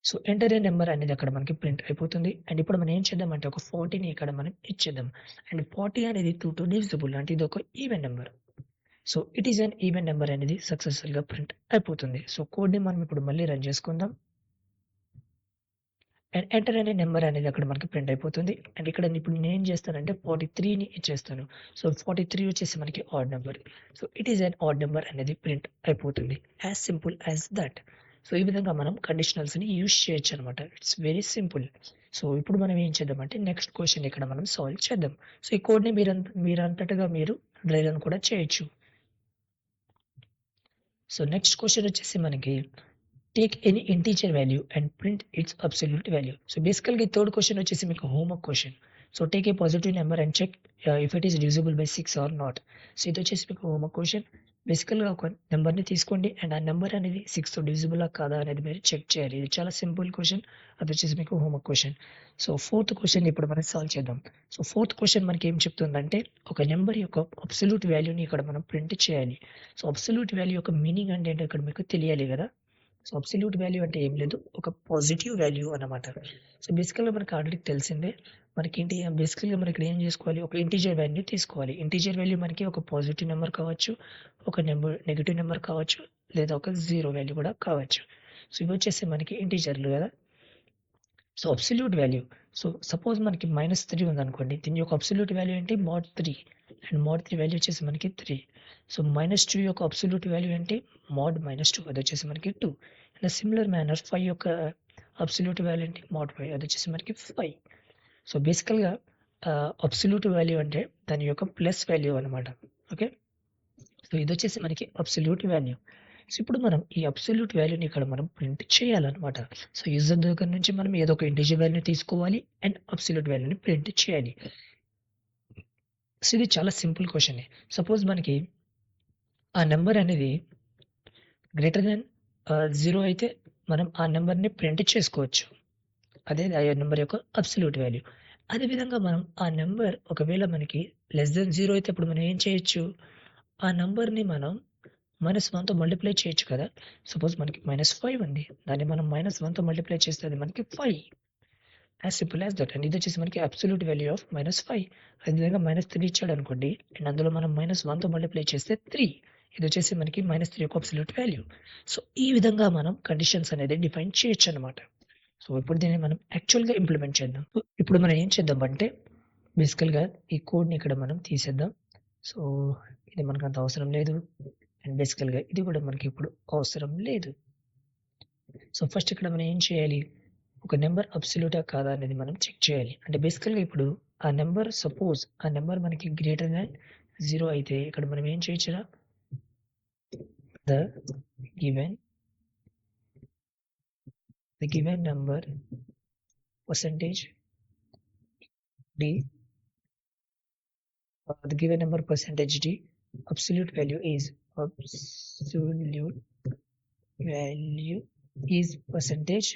సో, ఎంటర్ ఏ నంబర్ అనేది అక్కడ మనకి ప్రింట్ అయిపోతుంది. అండ్ ఇప్పుడు మనం ఏం చేద్దామంటే ఒక 40ని ఇక్కడ మనం ఇచ్చేద్దాం. అండ్ 40 అనేది 2తో డివిజిబుల్ అంటే ఇదొక even number. So, it is an even number అనేది సక్సెస్‌ఫుల్‌గా ప్రింట్ అయిపోతుంది. సో, కోడ్‌ని మనం ఇప్పుడు మళ్ళీ రన్ చేసుకుందాం. అండ్ ఎంటర్ అనే నంబర్ అనేది అక్కడ మనకి ప్రింట్ అయిపోతుంది. అండ్ ఇక్కడ ఇప్పుడు నేనేం చేస్తానంటే 43ని ఇచ్చేస్తాను. సో, 43 వచ్చేసి మనకి odd number. So, it is an odd number అనేది ప్రింట్ అయిపోతుంది. As simple as that. So, ఈ విధంగా మనం కండిషనల్స్‌ని యూజ్ చేయొచ్చనమాట. It's very simple. సో, ఇప్పుడు మనం ఏం చేద్దామంటే నెక్స్ట్ క్వెషన్ ఇక్కడ మనం సాల్వ్ చేద్దాం. సో, ఈ కోడ్‌ని మీరంతటగా మీరు డ్రై రన్ కూడా చేయొచ్చు. సో, నెక్స్ట్ క్వెషన్ వచ్చేసి మనకి take any integer value and print its absolute value. So, బేసికల్‌గా ఈ థర్డ్ క్వెషన్ వచ్చేసి మీకు homework question. So, take a positive number and check if it is divisible by 6 or not. So, ఇదొచ్చేసి మీకు homework question. బేసికల్‌గా ఒక నంబర్‌ని తీసుకోండి అండ్ ఆ నంబర్ అనేది 6తో డివిజిబులా కాదా అనేది మీరు చెక్ చేయాలి. ఇది చాలా సింపుల్ క్వెషన్. అదొచ్చేసి మీకు homework question. So, fourth question ఇప్పుడు మనం సాల్వ్ చేద్దాం. సో, ఫోర్త్ క్వెషన్ మనకేం చెప్తుందంటే ఒక నంబర్ యొక్క అబ్సల్యూట్ వాల్యూని ఇక్కడ మనం ప్రింట్ చేయాలి. సో, అబ్సల్యూట్ వాల్యూ యొక్క మీనింగ్ అంటే ఏంటో ఇక్కడ మీకు తెలియాలి గదా! సో, అబ్సల్యూట్ వాల్యూ అంటే ఏం లేదు. ఒక పాజిటివ్ వాల్యూ అన్నమాట. సో, బేసికల్‌గా మనకు ఆల్రెడీ తెలిసిందే. మనకేంటి బేసికల్‌గా మనం ఇక్కడ ఏం జేసుకోవాలి, ఒక ఇంటిజర్ వాల్యూ తీసుకోవాలి. ఇంటిజర్ వాల్యూ మనకి ఒక పాజిటివ్ నంబర్ కావచ్చు, ఒక నెగెటివ్ నంబర్ కావచ్చు, లేదా ఒక జీరో వాల్యూ గూడా కావచ్చు. సో, ఇవొచ్చేసి మనకి ఇంటిజర్‌లు గదా! So, absolute value. So, suppose మనకి -3 ఉందనుకోండి. దీని యొక్క అబ్సల్యూట్ వాల్యూ ఏంటి? mod 3 అండ్ mod 3 వాల్యూ వచ్చేసి మనకి 3. సో, -2 యొక్క అబ్సల్యూట్ వాల్యూ ఏంటి? mod -2 అదొచ్చేసి మనకి 2. ఇన్ ఎ సిమిలర్ మేనర్ 5 యొక్క అబ్సల్యూట్ వాల్యూ ఏంటి? mod 5 అదొచ్చేసి మనకి 5. సో, బేసికల్‌గా అబ్సల్యూట్ వాల్యూ అంటే దాని యొక్క ప్లస్ వాల్యూ అన్నమాట. ఓకే. సో, ఇదొచ్చేసి మనకి అబ్సల్యూట్ వాల్యూ. సో, ఇప్పుడు మనం ఈ అబ్సల్యూట్ వాల్యూని ఇక్కడ మనం ప్రింట్ చేయాలన్నమాట. సో, యూజర్ దగ్గర నుంచి మనం ఏదో ఒక ఇంటిజర్ వాల్యూ తీసుకోవాలి అండ్ అబ్సల్యూట్ వాల్యూని ప్రింట్ చేయాలి. సో, ఇది చాలా సింపుల్ క్వెషనే. సపోజ్ మనకి ఆ నంబర్ అనేది గ్రేటర్ థాన్ 0 అయితే మనం ఆ నంబర్‌ని ప్రింట్ చేసుకోవచ్చు. అదే ఆ నంబర్ యొక్క అబ్సల్యూట్ వాల్యూ. అదే విధంగా మనం ఆ నంబర్ ఒకవేళ మనకి లెస్ థాన్ 0 అయితే అప్పుడు మనం ఏం చేయొచ్చు? ఆ నంబర్‌ని మనం -1తో మల్టిప్లై చేయొచ్చు కదా! సపోజ్ మనకి -5 ఉంది. దాన్ని మనం -1తో మల్టిప్లై చేస్తే అది మనకి 5. As simple as that. And ఇదొచ్చేసి మనకి అబ్సల్యూట్ వాల్యూ ఆఫ్ -5. అదేవిధంగా -3 ఇచ్చాడనుకోండి అండ్ అందులో మనం -1తో మల్టిప్లై చేస్తే 3. ఇదొచ్చేసి మనకి -3 యొక్క అబ్సల్యూట్ వాల్యూ. సో, ఈ విధంగా మనం కండిషన్స్ అనేది డిఫైన్ చేయొచ్చనమాట. సో, ఇప్పుడు దీన్ని మనం యాక్చువల్‌గా ఇంప్లిమెంట్ చేద్దాం. ఇప్పుడు మనం ఏం చేద్దామంటే బేసికల్‌గా ఈ కోడ్‌ని ఇక్కడ మనం తీసేద్దాం. సో, ఇది మనకంత అవసరం లేదు. అండ్ బేసికల్‌గా ఇది కూడా మనకిప్పుడు అవసరం లేదు. సో, ఫస్ట్ ఇక్కడ మనం ఏం చేయాలి? ఒక నంబర్ అబ్సల్యూటా కాదా అనేది మనం చెక్ చేయాలి. అంటే బేసికల్‌గా ఇప్పుడు ఆ నంబర్ సపోజ్ ఆ నంబర్ మనకి గ్రేటర్ థాన్ 0 అయితే ఇక్కడ మనం ఏం చేయొచ్చురా? The given number percentage d the given number percentage d absolute value is percentage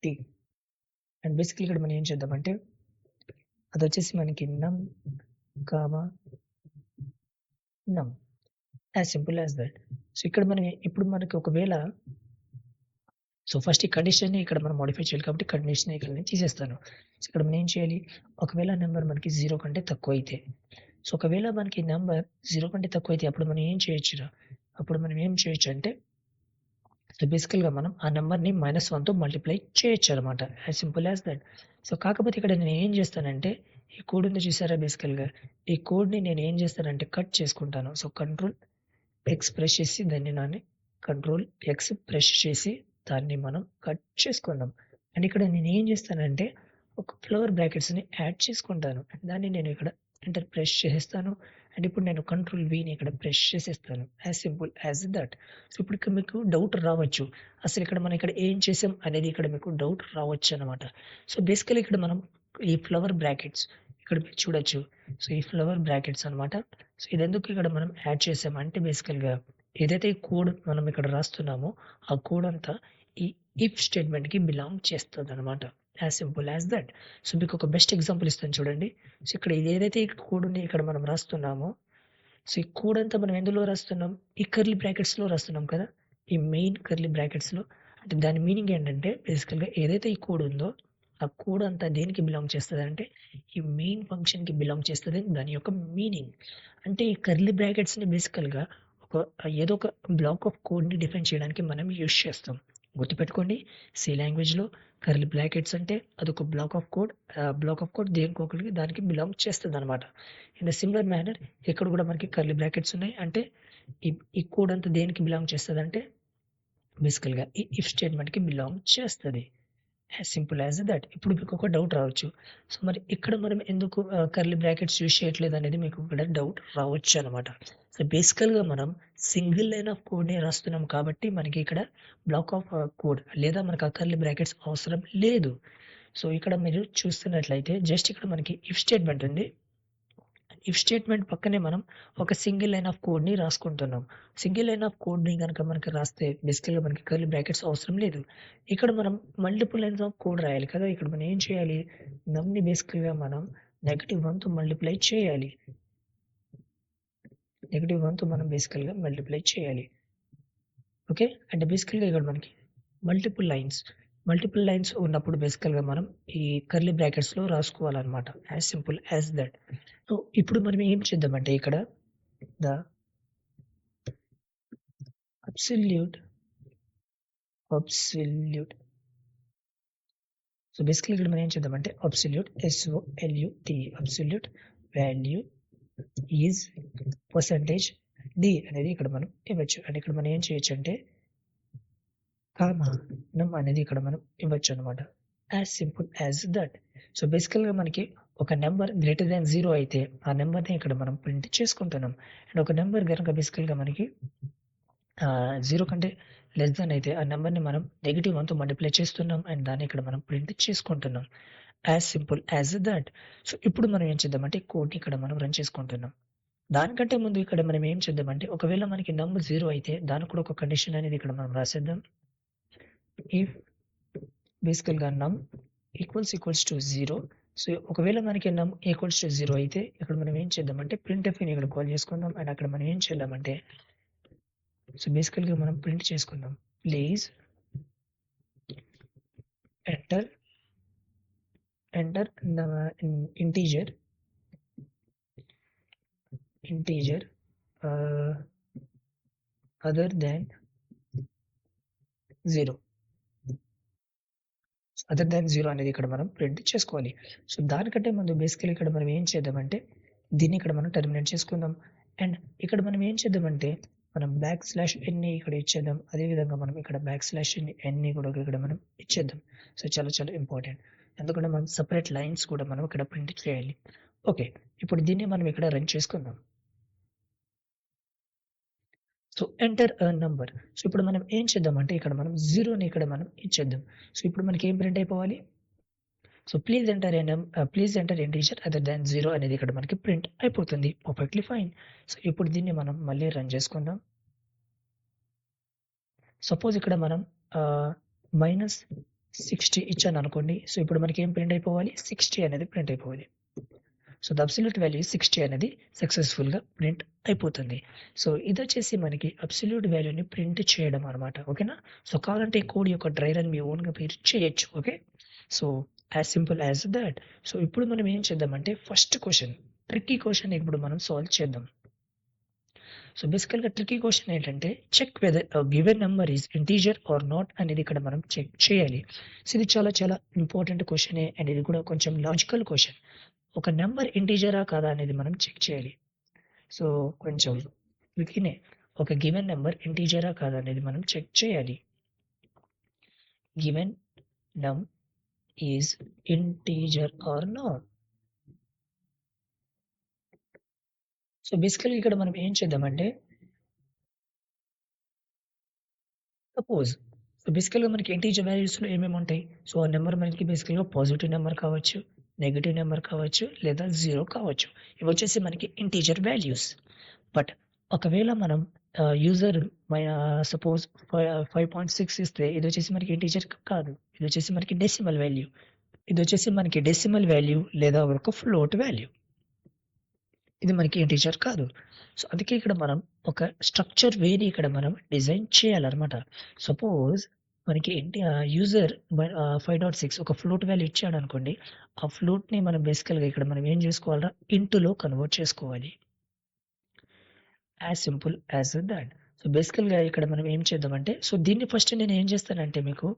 d. And basically ఇక్కడ మనం ఏం చేద్దామంటే అదొచ్చేసి మనకి num, comma, num. As simple as that. So, ఇక్కడ మనం ఇప్పుడు మనకి ఒకవేళ సో, ఫస్ట్ ఈ కండిషన్‌ని ఇక్కడ మనం మోడిఫై చేయాలి కాబట్టి కండిషన్‌ని ఇక్కడ నేను తీసేస్తాను. సో, ఇక్కడ మనం ఏం చేయాలి? ఒకవేళ నంబర్ మనకి 0 కంటే తక్కువైతే, సో, ఒకవేళ మనకి నంబర్ 0 కంటే తక్కువైతే అప్పుడు మనం ఏం చేయొచ్చురా? అప్పుడు మనం ఏం చేయొచ్చంటే సో, బేసికల్‌గా మనం ఆ నంబర్‌ని -1తో మల్టిప్లై చేయొచ్చనమాట. As simple as that. So, కాకపోతే ఇక్కడ నేను ఏం చేస్తానంటే ఈ కోడ్ ఉంది చూసారా బేసికల్‌గా ఈ కోడ్‌ని నేను ఏం చేస్తానంటే కట్ చేసుకుంటాను. సో, కంట్రోల్ ఎక్స్ ప్రెస్ చేసి దాన్ని కంట్రోల్ ఎక్స్ ప్రెస్ చేసి దాన్ని మనం కట్ చేసుకుందాం. అండ్ ఇక్కడ నేనేం చేస్తానంటే ఒక ఫ్లవర్ బ్రాకెట్స్‌ని యాడ్ చేసుకుంటాను. దాన్ని నేను ఇక్కడ ఎంటర్ ప్రెస్ చేసేస్తాను. అండ్ ఇప్పుడు నేను కంట్రోల్ వీని ఇక్కడ ప్రెస్ చేసేస్తాను. As simple as that. So, ఇప్పుడు ఇక్కడ మీకు డౌట్ రావచ్చు. అసలు ఇక్కడ మనం ఇక్కడ ఏం చేసాం అనేది ఇక్కడ మీకు డౌట్ రావచ్చనమాట. సో, బేసికల్లీ ఇక్కడ మనం ఈ ఫ్లవర్ బ్రాకెట్స్ ఇక్కడ మీరు చూడొచ్చు. సో, ఈ ఫ్లవర్ బ్రాకెట్స్ అన్నమాట. సో, ఇదెందుకు ఇక్కడ మనం యాడ్ చేసామంటే బేసికల్‌గా ఏదైతే ఈ కోడ్ మనం ఇక్కడ రాస్తున్నామో ఆ కోడ్ అంతా ఈ ఇఫ్ స్టేట్‌మెంట్‌కి బిలాంగ్ చేస్తదనమాట. As simple as that. So, మీకొక బెస్ట్ ఎగ్జాంపుల్ ఇస్తాను చూడండి. సో, ఇక్కడ ఏదైతే ఈ కోడ్ ఉంది ఇక్కడ మనం రాస్తున్నామో సో, ఈ కోడ్ అంతా మనం ఎందులో రాస్తున్నాం? ఈ కర్లీ బ్రాకెట్స్‌లో రాస్తున్నాం కదా! ఈ మెయిన్ కర్లీ బ్రాకెట్స్‌లో. అంటే దాని మీనింగ్ ఏంటంటే బేసికల్‌గా ఏదైతే ఈ కోడ్ ఉందో ఆ కోడ్ అంతా దేనికి బిలాంగ్ చేస్తదంటే ఈ మెయిన్ ఫంక్షన్‌కి బిలాంగ్ చేస్తదని దాని యొక్క మీనింగ్. అంటే ఈ కర్లీ బ్రాకెట్స్‌ని బేసికల్‌గా ఒక ఏదో ఒక బ్లాక్ ఆఫ్ కోడ్‌ని డిఫైన్ చేయడానికి మనం యూజ్ చేస్తాం. గుర్తుపెట్టుకోండి సి లాంగ్వేజ్‌లో కర్లీ బ్రాకెట్స్ అంటే అదొక block of code. Block of code దేనికొకటికి దానికి బిలాంగ్ చేస్తదనమాట. ఇన్ ఎ సిమిలర్ మేనర్ ఇక్కడ కూడా మనకి కర్లీ బ్రాకెట్స్ ఉన్నాయి. అంటే ఈ ఈ కోడ్ అంతా దేనికి బిలాంగ్ చేస్తదంటే బేసికల్‌గా ఈ ఇఫ్ స్టేట్‌మెంట్‌కి బిలాంగ్ చేస్తది. As simple as that. ఇప్పుడు మీకొక డౌట్ రావచ్చు. సో, మరి ఇక్కడ మనం ఎందుకు కర్లీ బ్రాకెట్స్ యూజ్ చేయట్లేదనేది మీకు ఇక్కడ డౌట్ రావచ్చనమాట. సో, బేసికల్‌గా మనం సింగిల్ లైన్ ఆఫ్ కోడ్‌ని రాస్తున్నాం కాబట్టి మనకి ఇక్కడ బ్లాక్ ఆఫ్ కోడ్ లేదా మనకు ఆ కర్లీ బ్రాకెట్స్ అవసరం లేదు. సో, ఇక్కడ మీరు చూస్తున్నట్లయితే జస్ట్ ఇక్కడ మనకి ఇఫ్ స్టేట్‌మెంట్ ఉంది. ఇఫ్ స్టేట్‌మెంట్ పక్కనే మనం ఒక సింగిల్ లైన్ ఆఫ్ కోడ్‌ని రాసుకుంటున్నాం. సింగిల్ లైన్ ఆఫ్ కోడ్‌ని గనక మనకి రాస్తే బేసికల్‌గా మనకి కర్లీ బ్రాకెట్స్ అవసరం లేదు. ఇక్కడ మనం మల్టిపుల్ లైన్స్ ఆఫ్ కోడ్ రాయాలి కదా! ఇక్కడ మనం ఏం చేయాలి? నమ్‌ని బేసికల్‌గా మనం -1తో మల్టిప్లై చేయాలి. -1తో మనం బేసికల్‌గా మల్టిప్లై చేయాలి. ఓకే. అంటే బేసికల్‌గా ఇక్కడ మనకి మల్టిపుల్ లైన్స్ ఉన్నప్పుడు బేసికల్‌గా మనం ఈ కర్లీ బ్రాకెట్స్‌లో రాసుకోవాలన్నమాట. As simple as that. So, ఇప్పుడు మనం ఏం చేద్దామంటే ఇక్కడ the absolute absolute so, basically ఇక్కడ మనం ఏం చేద్దామంటే absolute SOLUT absolute value is percentage d అనేది ఇక్కడ మనం ఇవ్వచ్చు. అండ్ ఇక్కడ మనం ఏం చేయొచ్చంటే కామా నమ్ అనేది ఇక్కడ మనం ఇవ్వచ్చనమాట. As simple as that. So, బేసికల్‌గా మనకి ఒక నంబర్ గ్రేటర్ థాన్ 0 అయితే ఆ నంబర్‌ని ఇక్కడ మనం ప్రింట్ చేసుకుంటున్నాం. అండ్ ఒక నంబర్ గనుక బేసికల్‌గా మనకి 0 కంటే లెస్ థాన్ అయితే ఆ నంబర్‌ని మనం నెగెటివ్ 1తో మల్టిప్లై చేస్తున్నాం. అండ్ దాన్ని ఇక్కడ మనం ప్రింట్ చేసుకుంటున్నాం. As simple as that. So, ఇప్పుడు మనం ఏం చేద్దామంటే కోడ్‌ని ఇక్కడ మనం రన్ చేసుకుంటున్నాం. దానికంటే ముందు ఇక్కడ మనం ఏం చేద్దామంటే ఒకవేళ మనకి నంబర్ 0 అయితే దానికి కూడా ఒక కండిషన్ అనేది ఇక్కడ మనం రాసేద్దాం. ఇఫ్ బేసికల్‌గా నమ్ ఈక్వల్స్ టు 0. సో, ఒకవేళ మనకి నమ్ ఈక్వల్స్ టు 0 అయితే ఇక్కడ మనం ఏం చేద్దామంటే ప్రింట్ఎఫ్‌ని ఇక్కడ కాల్ చేసుకుందాం. అండ్ అక్కడ మనం ఏం చేద్దామంటే సో, బేసికల్‌గా మనం ప్రింట్ చేసుకుందాం. ప్లీజ్ ఎంటర్ ఇంటీజర్ ఆహ్, అదర్ థాన్ 0. అదర్ థాన్ 0 అనేది ఇక్కడ మనం ప్రింట్ చేసుకోవాలి. సో, దానికంటే ముందు బేసికల్లీ ఇక్కడ మనం ఏం చేద్దామంటే దీన్ని ఇక్కడ మనం టర్మినేట్ చేసుకుందాం. అండ్ ఇక్కడ మనం ఏం చేద్దామంటే మనం /n ఇక్కడ ఇచ్చేద్దాం. అదే విధంగా మనం ఇక్కడ /n కూడా ఇక్కడ మనం ఇచ్చేద్దాం. సో, చాలా చాలా ఇంపార్టెంట్. ఎందుకంటే మనం సెపరేట్ లైన్స్ కూడా మనం ఇక్కడ ప్రింట్ చేయాలి. ఓకే. ఇప్పుడు దీన్ని మనం ఇక్కడ రన్ చేసుకుందాం. So, enter a number. So, ఇప్పుడు మనం ఏం చేద్దామంటే ఇక్కడ మనం 0ని ఇక్కడ మనం ఇచ్చేద్దాం. సో, ఇప్పుడు మనకి ఏం ప్రింట్ అయిపోవాలి? So, please enter integer other than 0 అనేది ఇక్కడ మనకి ప్రింట్ అయిపోతుంది. Perfectly fine. సో, ఇప్పుడు దీన్ని మనం మళ్ళీ రన్ చేసుకుందాం. సపోజ్ ఇక్కడ మనం -60 ఇచ్చాననుకోండి. సో, ఇప్పుడు మనకి ఏం ప్రింట్ అయిపోవాలి? 60 అనేది ప్రింట్ అయిపోవాలి. సో, ద అబ్సల్యూట్ వాల్యూ 60 అనేది సక్సెస్‌ఫుల్‌గా ప్రింట్ అయిపోతుంది. సో, ఇదొచ్చేసి మనకి అబ్సల్యూట్ వాల్యూని ప్రింట్ చేయడం అన్నమాట. ఓకేనా? సో, కావాలంటే ఈ కోడ్ యొక్క డ్రై రన్ మీ ఓన్‌గా మీరు చేయొచ్చు. Okay. So, as simple as that. So, ఇప్పుడు మనం ఏం చేద్దామంటే ఫస్ట్ క్వెషన్ ట్రిక్కీ క్వెషన్ ఇప్పుడు మనం సాల్వ్ చేద్దాం. సో, బేసికల్‌గా ట్రిక్కీ క్వెషన్ ఏంటంటే check whether a given number is integer or not అనేది ఇక్కడ మనం చెక్ చేయాలి. సో, ఇది చాలా చాలా ఇంపార్టెంట్ క్వెషనే అండ్ ఇది కూడా కొంచెం లాజికల్ క్వెషన్. ఒక నంబర్ ఇంటీజరా కాదా అనేది మనం చెక్ చేయాలి. సో, కొంచెం ట్రిక్కీనే. ఒక గివెన్ నంబర్ ఇంటీజరా కాదా అనేది మనం చెక్ చేయాలి. Given num is integer or not. So, బేసికల్‌గా ఇక్కడ మనం ఏం చేద్దామంటే సపోజ్ సో, బేసికల్‌గా మనకి ఇంటీజర్ వాల్యూస్‌లో ఏమేమి ఉంటాయి? సో, ఆ నంబర్ మనకి బేసికల్‌గా పాజిటివ్ నంబర్ కావచ్చు, నెగెటివ్ నంబర్ కావచ్చు, లేదా 0 కావచ్చు. ఇవొచ్చేసి మనకి ఇంటీజర్ వాల్యూస్. బట్ ఒకవేళ మనం యూజర్ సపోజ్ 5.6 ఇస్తే ఇదొచ్చేసి మనకి ఇంటీజర్ కాదు. ఇదొచ్చేసి మనకి డెసిమల్ వాల్యూ. ఇదొచ్చేసి మనకి డెసిమల్ వాల్యూ లేదా ఒక ఫ్లోట్ వాల్యూ. ఇది మనకి ఇంటీజర్ కాదు. సో, అందుకే ఇక్కడ మనం ఒక స్ట్రక్చర్ వేని ఇక్కడ మనం డిజైన్ చేయాలన్నమాట. సపోజ్ మనకి యూజర్ 5.6 ఒక ఫ్లోట్ వాల్యూ ఇచ్చాడనుకోండి. ఆ ఫ్లోట్‌ని మనం బేసికల్‌గా ఇక్కడ మనం ఏం చేసుకోవాలిరా ఇంటులో కన్వర్ట్ చేసుకోవాలి. As simple as that. So, బేసికల్‌గా ఇక్కడ మనం ఏం చేద్దామంటే సో, దీన్ని ఫస్ట్ నేను ఏం చేస్తానంటే మీకు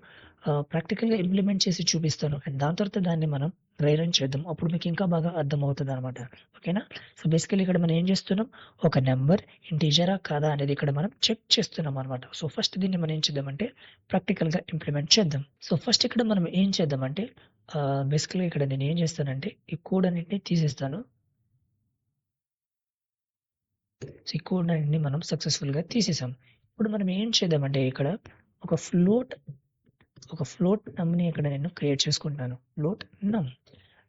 ప్రాక్టికల్‌గా ఇంప్లిమెంట్ చేసి చూపిస్తాను. అండ్ దాని తర్వాత దాన్ని మనం డ్రై రన్ చేద్దాం. అప్పుడు మీకు ఇంకా బాగా అర్థమవుతదనమాట. ఓకేనా? సో, బేసికల్లీ ఇక్కడ మనం ఏం చేస్తున్నాం? ఒక నంబర్ ఇంటీజరా కాదా అనేది ఇక్కడ మనం చెక్ చేస్తున్నాం అనమాట. సో, ఫస్ట్ దీన్ని మనం ఏం చేద్దామంటే ప్రాక్టికల్‌గా ఇంప్లిమెంట్ చేద్దాం. సో, ఫస్ట్ ఇక్కడ మనం ఏం చేద్దామంటే బేసికల్‌గా ఇక్కడ నేను ఏం చేస్తానంటే ఈ కోడ్ అన్నిటిని తీసేస్తాను. సో, ఈ కోడ్ అన్నిటిని మనం సక్సెస్‌ఫుల్‌గా తీసేసాం. ఇప్పుడు మనం ఏం చేద్దామంటే ఇక్కడ ఒక ఫ్లోట్ నమ్‌ని ఇక్కడ నేను క్రియేట్ చేసుకుంటున్నాను. Float num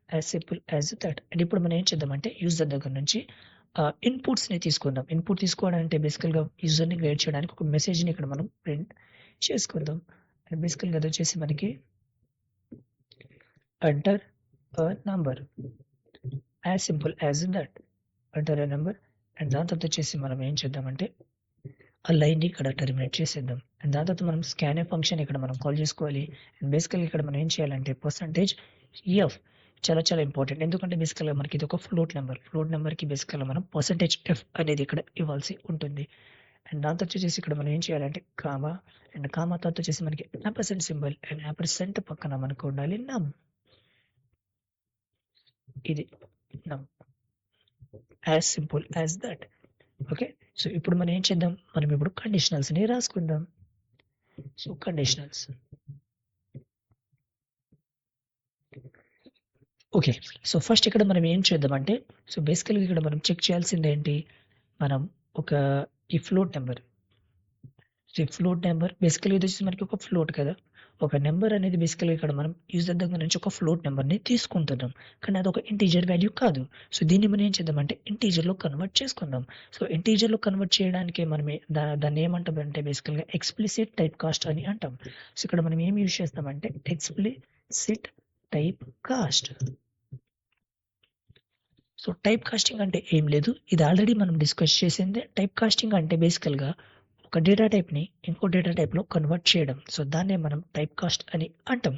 as simple as that. And ఇప్పుడు మనం ఏం చేద్దామంటే యూజర్ దగ్గర నుంచి ఇన్‌పుట్స్‌ని తీసుకుందాం. ఇన్‌పుట్ తీసుకోవడం అంటే బేసికల్‌గా యూజర్‌ని గైడ్ చేయడానికి ఒక మెసేజ్‌ని ఇక్కడ మనం ప్రింట్ చేసుకుందాం. అండ్ బేసికల్‌గా అదొచ్చేసి మనకి enter a number as simple as that. Enter a number and దాని తర్వాత వచ్చేసి మనం ఏం చేద్దామంటే ఆ లైన్‌ని ఇక్కడ టెర్మినేట్ చేసేద్దాం. అండ్ దాని తర్వాత మనం స్కాన్‌ఎఫ్ ఫంక్షన్ ఇక్కడ మనం కాల్ చేసుకోవాలి. అండ్ బేసికల్‌గా ఇక్కడ మనం ఏం చేయాలంటే పర్సెంటేజ్ ఎఫ్ చాలా చాలా ఇంపార్టెంట్. ఎందుకంటే బేసికల్‌గా మనకి ఇది ఒక ఫ్లోట్ నంబర్. ఫ్లోట్ నంబర్‌కి బేసికల్‌గా మనం పర్సెంటేజ్ ఎఫ్ అనేది ఇక్కడ ఇవ్వాల్సి ఉంటుంది. అండ్ దాని తర్వాత వచ్చేసి ఇక్కడ మనం ఏం చేయాలంటే కామా అండ్ కామా తర్వాత వచ్చేసి మనకి యాంపర్సెంట్ సింబల్ అండ్ యాంపర్సెంట్ పక్కన మనకు ఉండాలి నమ్. ఇది num. As simple as that. Okay. So ఇప్పుడు మనం ఏం చేద్దాం? మనం ఇప్పుడు కండిషనల్స్‌ని రాసుకుందాం. So conditionals. Okay. So first ఇక్కడ మనం ఏం చేద్దామంటే, సో బేసికల్‌గా ఇక్కడ మనం చెక్ చేయాల్సిందేంటి? మనం ఒక ఈ ఫ్లోట్ నంబర్. సో ఈ ఫ్లోట్ నంబర్ బేసికల్‌గా ఇదొచ్చేసి మనకి ఒక ఫ్లోట్ కదా! ఒక నంబర్ అనేది బేసికల్‌గా ఇక్కడ మనం యూజర్ దగ్గర నుంచి ఒక ఫ్లోట్ నంబర్‌ని తీసుకుంటున్నాం. కానీ అదొక ఇంటిజర్ వాల్యూ కాదు. సో దీన్ని మనం ఏం చేద్దామంటే ఇంటిజర్‌లో కన్వర్ట్ చేసుకుందాం. సో ఇంటిజర్‌లో కన్వర్ట్ చేయడానికి మనం దాన్ని ఏమంటామంటే బేసికల్‌గా ఎక్స్‌ప్లిసిట్ టైప్ కాస్ట్ అని అంటాం. సో ఇక్కడ మనం ఏం యూజ్ చేస్తామంటే explicit type cast. So type casting అంటే ఏం లేదు. ఇది ఆల్రెడీ మనం డిస్కస్ చేసిందే. టైప్ కాస్టింగ్ అంటే బేసికల్‌గా ఒక డేటా టైప్‌ని ఇంకో డేటా టైప్‌లో కన్వర్ట్ చేయడం. సో దాన్నే మనం టైప్ కాస్ట్ అని అంటాం.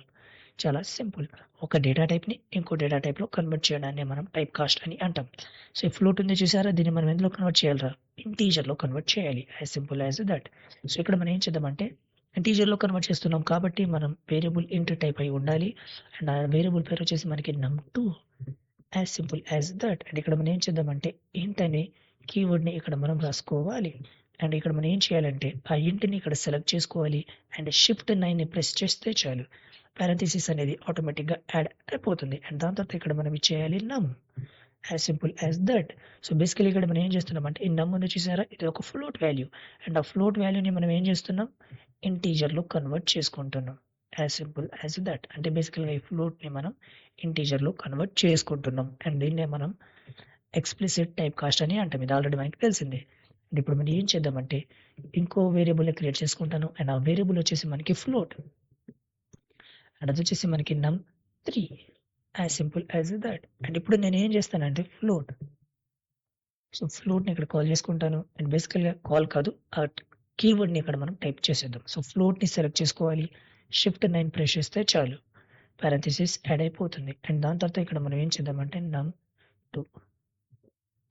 చాలా సింపుల్. ఒక డేటా టైప్‌ని ఇంకో డేటా టైప్‌లో కన్వర్ట్ చేయడాన్నే మనం టైప్ కాస్ట్ అని అంటాం. సో ఈ ఫ్లోట్ ఉంది చూసారా? దీన్ని మనం ఎందులో కన్వర్ట్ చేయాలిరా? ఇంటీజర్‌లో కన్వర్ట్ చేయాలి. As simple as that. So ఇక్కడ మనం ఏం చేద్దామంటే ఇంటీజర్‌లో కన్వర్ట్ చేస్తున్నాం కాబట్టి మనం వేరియబుల్ ఇంట్ టైప్ అయి ఉండాలి. అండ్ ఆ వేరియబుల్ పేరు వచ్చేసి మనకి num2. As simple as that. And ఇక్కడ మనం ఏం చేద్దామంటే ఇంట్ అనే కీవర్డ్‌ని ఇక్కడ మనం రాసుకోవాలి. అండ్ ఇక్కడ మనం ఏం చేయాలంటే ఆ ఇంట్‌ని ఇక్కడ సెలెక్ట్ చేసుకోవాలి. అండ్ షిఫ్ట్ 9ని ప్రెస్ చేస్తే చాలు. పారంథసిస్ అనేది ఆటోమేటిక్‌గా యాడ్ అయిపోతుంది. అండ్ దాని తర్వాత ఇక్కడ మనం ఇచ్చేయాలి నమ్. As simple as that. So basically ఇక్కడ మనం ఏం చేస్తున్నామంటే ఈ నమ్ ఉంది చూసారా? ఇది ఒక ఫ్లోట్ వాల్యూ. అండ్ ఆ ఫ్లోట్ వాల్యూని మనం ఏం చేస్తున్నాం? ఇంటీజర్‌లో కన్వర్ట్ చేసుకుంటున్నాం. As simple as that. అంటే బేసికల్‌గా ఈ ఫ్లోట్‌ని మనం ఇంటీజర్‌లో కన్వర్ట్ చేసుకుంటున్నాం. అండ్ దీన్నే మనం ఎక్స్‌ప్లిసిట్ టైప్ కాస్ట్ అని అంటాం. ఇది ఆల్రెడీ మనకి తెలిసిందే. అండ్ ఇప్పుడు మనం ఏం చేద్దామంటే ఇంకో వేరియబుల్‌ని క్రియేట్ చేసుకుంటాను. అండ్ ఆ వేరియబుల్ వచ్చేసి మనకి ఫ్లోట్. అండ్ అదొచ్చేసి మనకి num3. As simple as that. And ఇప్పుడు నేను ఏం చేస్తానంటే ఫ్లోట్. సో ఫ్లోట్‌ని ఇక్కడ కాల్ చేసుకుంటాను. అండ్ బేసికల్‌గా కాల్ కాదు. ఆ కీవర్డ్‌ని ఇక్కడ మనం టైప్ చేసేద్దాం. సో ఫ్లోట్‌ని సెలెక్ట్ చేసుకోవాలి. షిఫ్ట్ 9 ప్రెస్ చేస్తే చాలు. పారంథసిస్ యాడ్ అయిపోతుంది. అండ్ దాని తర్వాత ఇక్కడ మనం ఏం చేద్దామంటే num2.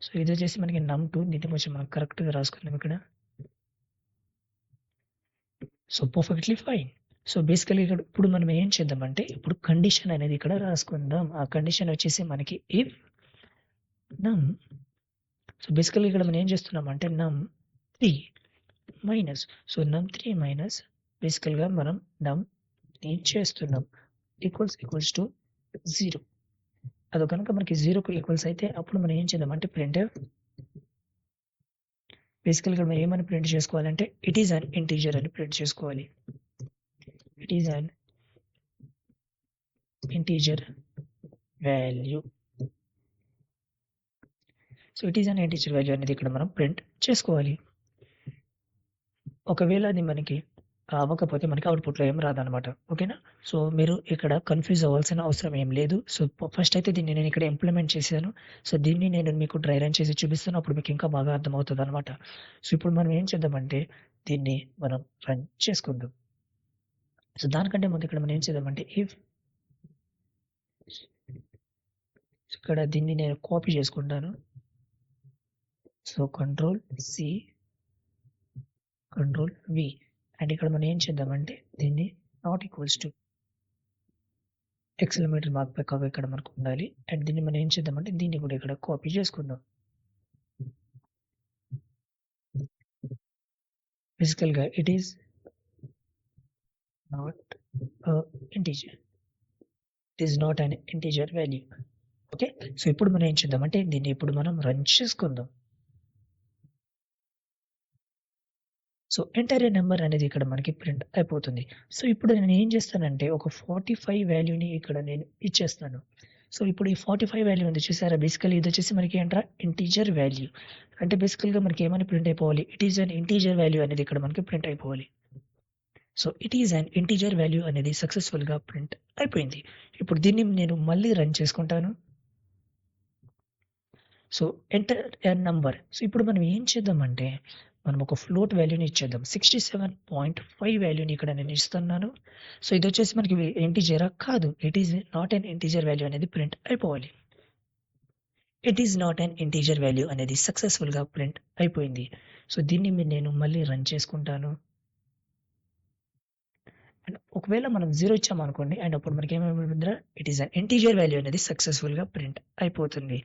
సో ఇదొచ్చేసి మనకి num2. దీన్ని కొంచెం మనం కరెక్ట్‌గా రాసుకుందాం ఇక్కడ. So perfectly fine. So basically ఇక్కడ ఇప్పుడు మనం ఏం చేద్దామంటే ఇప్పుడు కండిషన్ అనేది ఇక్కడ రాసుకుందాం. ఆ కండిషన్ వచ్చేసి మనకి ఇఫ్ నమ్. సో బేసికల్లీ ఇక్కడ మనం ఏం చేస్తున్నామంటే num3 minus. So num3 minus బేసికల్‌గా మనం numని చేస్తున్నాం. Equals to 0. అది గనుక మనకి 0కి ఈక్వల్స్ అయితే అప్పుడు మనం ఏం చేద్దామంటే ప్రింట్‌ఎఫ్ బేసికల్‌గా మనం ఏమని ప్రింట్ చేసుకోవాలంటే ఇట్ ఈస్ అన్ ఇంటిజర్ అని ప్రింట్ చేసుకోవాలి. It is an integer value. So it is an integer value అనేది ఇక్కడ మనం ప్రింట్ చేసుకోవాలి. ఒకవేళ అది మనకి అవ్వకపోతే మనకి అవుట్‌పుట్‌లో ఏం రాదనమాట. ఓకేనా? సో మీరు ఇక్కడ కన్‌ఫ్యూజ్ అవ్వాల్సిన అవసరం ఏం లేదు. సో ఫస్ట్ అయితే దీన్ని నేను ఇక్కడ ఇంప్లిమెంట్ చేశాను. సో దీన్ని నేను మీకు డ్రై రన్ చేసి చూపిస్తాను. అప్పుడు మీకు ఇంకా బాగా అర్థమవుతదనమాట. సో ఇప్పుడు మనం ఏం చేద్దామంటే దీన్ని మనం రన్ చేసుకుందాం. సో దానికంటే ముందు ఇక్కడ మనం ఏం చేద్దామంటే ఇఫ్ ఇక్కడ దీన్ని నేను కాపీ చేసుకుంటాను. So control-C, కంట్రోల్-వి. అండ్ ఇక్కడ మనం ఏం చేద్దామంటే దీన్ని నాట్ ఈక్వల్స్ టు ఎక్సలమేటర్ మార్క్ పక్కగా ఇక్కడ మనకు ఉండాలి. అండ్ దీన్ని మనం ఏం చేద్దామంటే దీన్ని కూడా ఇక్కడ కాపీ చేసుకుందాం. బేసికల్‌గా it is not integer. It is not an integer value. Okay. So ఇప్పుడు మనం ఏం చేద్దామంటే దీన్ని ఇప్పుడు మనం రన్ చేసుకుందాం. సో ఎంటైర్ నంబర్ అనేది ఇక్కడ మనకి ప్రింట్ అయిపోతుంది. సో ఇప్పుడు నేను ఏం చేస్తానంటే ఒక 45 వాల్యూని ఇక్కడ నేను ఇచ్చేస్తాను. సో ఇప్పుడు ఈ 45 వాల్యూ ఉంది చూసారా? బేసికల్లీ ఇదొచ్చేసి మనకి ఏంట్రా ఇంటిజర్ వాల్యూ. అంటే బేసికల్‌గా మనకి ఏమని ప్రింట్ అయిపోవాలి? It is an integer value అనేది ఇక్కడ మనకి ప్రింట్ అయిపోవాలి. So it is an integer value అనేది సక్సెస్‌ఫుల్‌గా ప్రింట్ అయిపోయింది. ఇప్పుడు దీన్ని నేను మళ్ళీ రన్ చేసుకుంటాను. So enter a number. So ఇప్పుడు మనం ఏం చేద్దామంటే మనం ఒక ఫ్లోట్ వాల్యూని ఇచ్చేద్దాం. 67.5 వాల్యూని ఇక్కడ నేను ఇస్తున్నాను. సో, ఇదొచ్చేసి మనకి ఇంటిజరా? కాదు. It is not an integer value అనేది ప్రింట్ అయిపోవాలి. It is not an integer value అనేది సక్సెస్‌ఫుల్‌గా ప్రింట్ అయిపోయింది. సో, దీన్ని నేను మళ్ళీ రన్ చేసుకుంటాను. అండ్ ఒకవేళ మనం 0 ఇచ్చామనుకోండి అండ్ అప్పుడు మనకేమైపోతుందిరా? It is an integer value అనేది సక్సెస్‌ఫుల్‌గా ప్రింట్ అయిపోతుంది.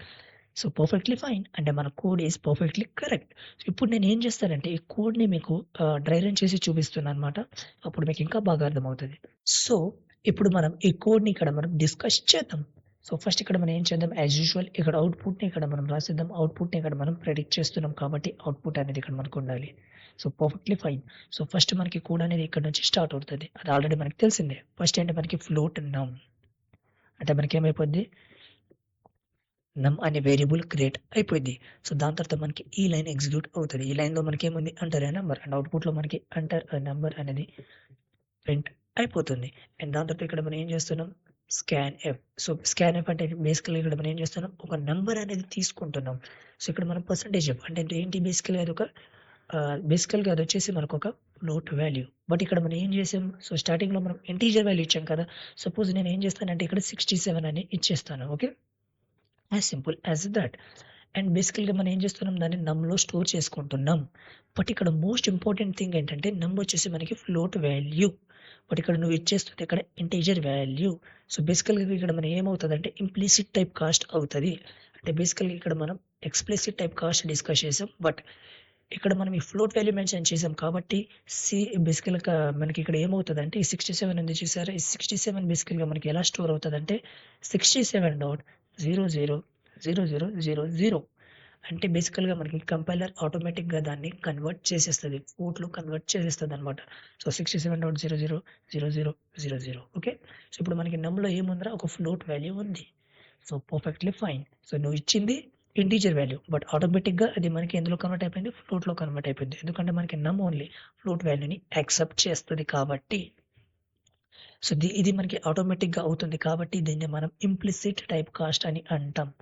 So, perfectly fine. అంటే మన కోడ్ ఈస్ పర్ఫెక్ట్‌లీ కరెక్ట్. ఇప్పుడు నేనేం చేస్తానంటే ఈ కోడ్‌ని మీకు డ్రై రన్ చేసి చూపిస్తున్నానన్నమాట. అప్పుడు మీకు ఇంకా బాగా అర్థమవుతది. సో, ఇప్పుడు మనం ఈ కోడ్‌ని ఇక్కడ మనం డిస్కస్ చేద్దాం. సో, ఫస్ట్ ఇక్కడ మనం ఏం చేద్దాం యాస్ యూజువల్ ఇక్కడ అవుట్‌పుట్‌ని ఇక్కడ మనం రాసేద్దాం. అవుట్‌పుట్‌ని ఇక్కడ మనం ప్రెడిక్ట్ చేస్తున్నాం కాబట్టి అవుట్‌పుట్ అనేది ఇక్కడ మనకుండాలి. So, perfectly fine. So, first మనకి కోడ్ అనేది ఇక్కడ నుంచి స్టార్ట్ అవుతది. అది ఆల్రెడీ మనకు తెలిసిందే. ఫస్ట్ ఏంటి మనకి ఫ్లోట్ నమ్. అంటే మనకేమైపోద్ది? నమ్ అనే వేరియబుల్ క్రియేట్ అయిపోద్ది. సో, దాని తర్వాత మనకి ఈ లైన్ ఎగ్జిక్యూట్ అవుతది. ఈ లైన్‌లో మనకేముంది ఎంటర్ ఎ నంబర్ అండ్ అవుట్‌పుట్‌లో మనకి ఎంటర్ ఎ నంబర్ అనేది ప్రింట్ అయిపోతుంది. అండ్ దాని తర్వాత ఇక్కడ మనం ఏం చేస్తున్నాం? Scan F. So, scan F అంటే బేసికల్‌గా ఇక్కడ మనం ఏం చేస్తున్నాం? ఒక నంబర్ అనేది తీసుకుంటున్నాం. సో, ఇక్కడ మనం పర్సెంటేజ్ ఎఫ్ అంటే ఏంటి బేసికల్‌గా అదొక బేసికల్‌గా అదొచ్చేసి మనకొక ఫ్లోట్ వాల్యూ. బట్ ఇక్కడ మనం ఏం చేసాం? సో, స్టార్టింగ్‌లో మనం ఇంటిజర్ వాల్యూ ఇచ్చాం కదా! సపోజ్ నేను ఏం చేస్తానంటే ఇక్కడ 67 అని ఇచ్చేస్తాను. Okay. As simple as that. And బేసికల్‌గా మనం ఏం చేస్తున్నాం? దాన్ని నమ్‌లో స్టోర్ చేసుకుంటున్నాం. బట్ ఇక్కడ మోస్ట్ ఇంపార్టెంట్ థింగ్ ఏంటంటే నమ్ వచ్చేసి మనకి ఫ్లోట్ వాల్యూ. బట్ ఇక్కడ నువ్వు ఇచ్చేస్తుంది ఇక్కడ ఇంటిజర్ వాల్యూ. సో, బేసికల్‌గా ఇక్కడ మనం ఏమవుతదంటే ఇంప్లిసిట్ టైప్ కాస్ట్ అవుతది. అంటే బేసికల్‌గా ఇక్కడ మనం ఎక్స్‌ప్లిసిట్ టైప్ కాస్ట్ డిస్కస్ చేసాం. బట్ ఇక్కడ మనం ఈ ఫ్లోట్ వాల్యూ మెన్షన్ చేసాం కాబట్టి బేసికల్‌గా మనకి ఇక్కడ ఏమవుతదంటే ఈ 67 ఉంది చూసారా? ఈ 67 బేసికల్‌గా మనకి ఎలా స్టోర్ అవుతదంటే 67.000000 అంటే బేసికల్‌గా మనకి కంపైలర్ ఆటోమేటిక్‌గా దాన్ని కన్వర్ట్ చేసేస్తది. ఫ్లోట్‌లో కన్వర్ట్ చేసేస్తదనమాట. So, 67.000000 okay. సో, ఇప్పుడు మనకి నమ్‌లో ఏముందిరా? ఒక ఫ్లోట్ వాల్యూ ఉంది. So, perfectly fine. సో, నువ్వు ఇచ్చింది ఇంటిజర్ వాల్యూ. బట్ ఆటోమేటిక్‌గా అది మనకి ఎందులో కన్వర్ట్ అయిపోయింది? ఫ్లోట్‌లో కన్వర్ట్ అయిపోయింది. ఎందుకంటే మనకి నమ్ ఓన్లీ ఫ్లోట్ వాల్యూని యాక్సెప్ట్ చేస్తది కాబట్టి. సో, ఇది మనకి ఆటోమేటిక్‌గా అవుతుంది కాబట్టి దీన్ని మనం ఇంప్లిసిట్ టైప్ కాస్ట్ అని అంటాం.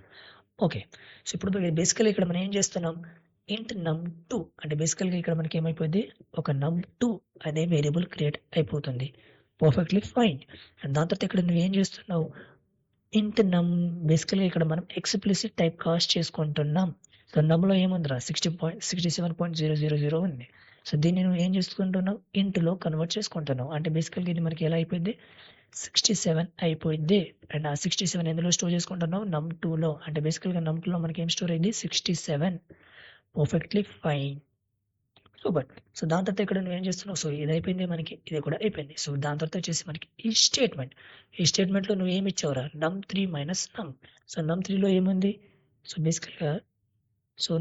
ఓకే. సో, ఇప్పుడు బేసికల్‌గా ఇక్కడ మనం ఏం చేస్తున్నాం? ఇంట్ నమ్2 అంటే బేసికల్‌గా ఇక్కడ మనకి ఏమైపోద్ది? ఒక నమ్2 అనే వేరియబుల్ క్రియేట్ అయిపోతుంది. Perfectly fine. అండ్ దాని తర్వాత ఇక్కడ నువ్వేం చేస్తున్నావు? ఇంట్ నమ్ బేసికల్‌గా ఇక్కడ మనం ఎక్స్‌ప్లిసిట్ టైప్ కాస్ట్ చేసుకుంటున్నాం. సో, నమ్‌లో ఏముందిరా 67.0000 ఉంది. సో, దీన్ని నువ్వు ఏం చేసుకుంటున్నావు? ఇంట్‌లో కన్వర్ట్ చేసుకుంటున్నావు. అంటే బేసికల్‌గా ఇది మనకి ఎలా అయిపోద్ది? 67 అయిపోయిద్ది. అండ్ ఆ 67 ఎందులో స్టోర్ చేసుకుంటున్నావు? నమ్2లో. అంటే బేసికల్‌గా నమ్2లో మనకేం స్టోర్ అయ్యిద్ది? 67 పర్ఫెక్ట్‌లీ ఫైన్. సూపర్. సో, దాని తర్వాత ఇక్కడ నువ్వేం చేస్తున్నావు? సో, ఇదయిపోయింది మనకి. ఇది కూడా అయిపోయింది. సో, దాని తర్వాత వచ్చేసి మనకి ఈ స్టేట్‌మెంట్. ఈ స్టేట్‌మెంట్‌లో నువ్వేమి ఇచ్చావురా? నమ్3 మైనస్ నమ్. సో, నమ్3లో ఏముంది? సో, బేసికల్‌గా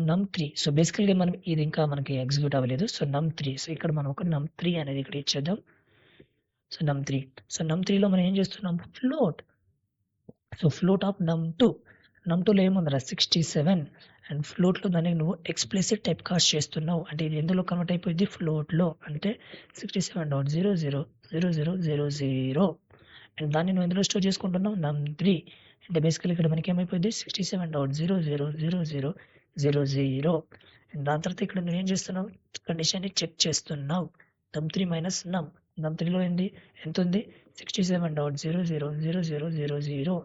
నమ్3. సో, బేసికల్‌గా మనం ఇది ఇంకా మనకి ఎగ్జిక్యూట్ అవ్వలేదు. సో, నమ్3. సో, ఇక్కడ మనం ఒక నమ్3 అనేది ఇక్కడ ఇచ్చేద్దాం. సో, నమ్3. సో, నమ్3లో మనం ఏం చేస్తున్నాం? ఫ్లోట్. సో, ఫ్లోట్ ఆఫ్ నమ్2. నమ్2లో ఏముందిరా? 67 అండ్ ఫ్లోట్‌లో దాన్ని నువ్వు ఎక్స్‌ప్లిసిట్ టైప్ కాస్ట్ చేస్తున్నావు. అంటే ఇది ఎందులో కన్వర్ట్ అయిపోద్ది? ఫ్లోట్‌లో. అంటే 67.000000 అండ్ దాన్ని నువ్వు ఎందులో స్టోర్ చేసుకుంటున్నావు? నమ్3. అంటే బేసికల్లీ ఇక్కడ మనకేమైపోద్ది? 67.000000 అండ్ దాని తర్వాత ఇక్కడ నువ్వేం చేస్తున్నావు? కండిషన్‌ని చెక్ చేస్తున్నావు. నమ్3 మైనస్ నమ్. నమ్3లో ఏంది? ఎంతుంది? 67.000000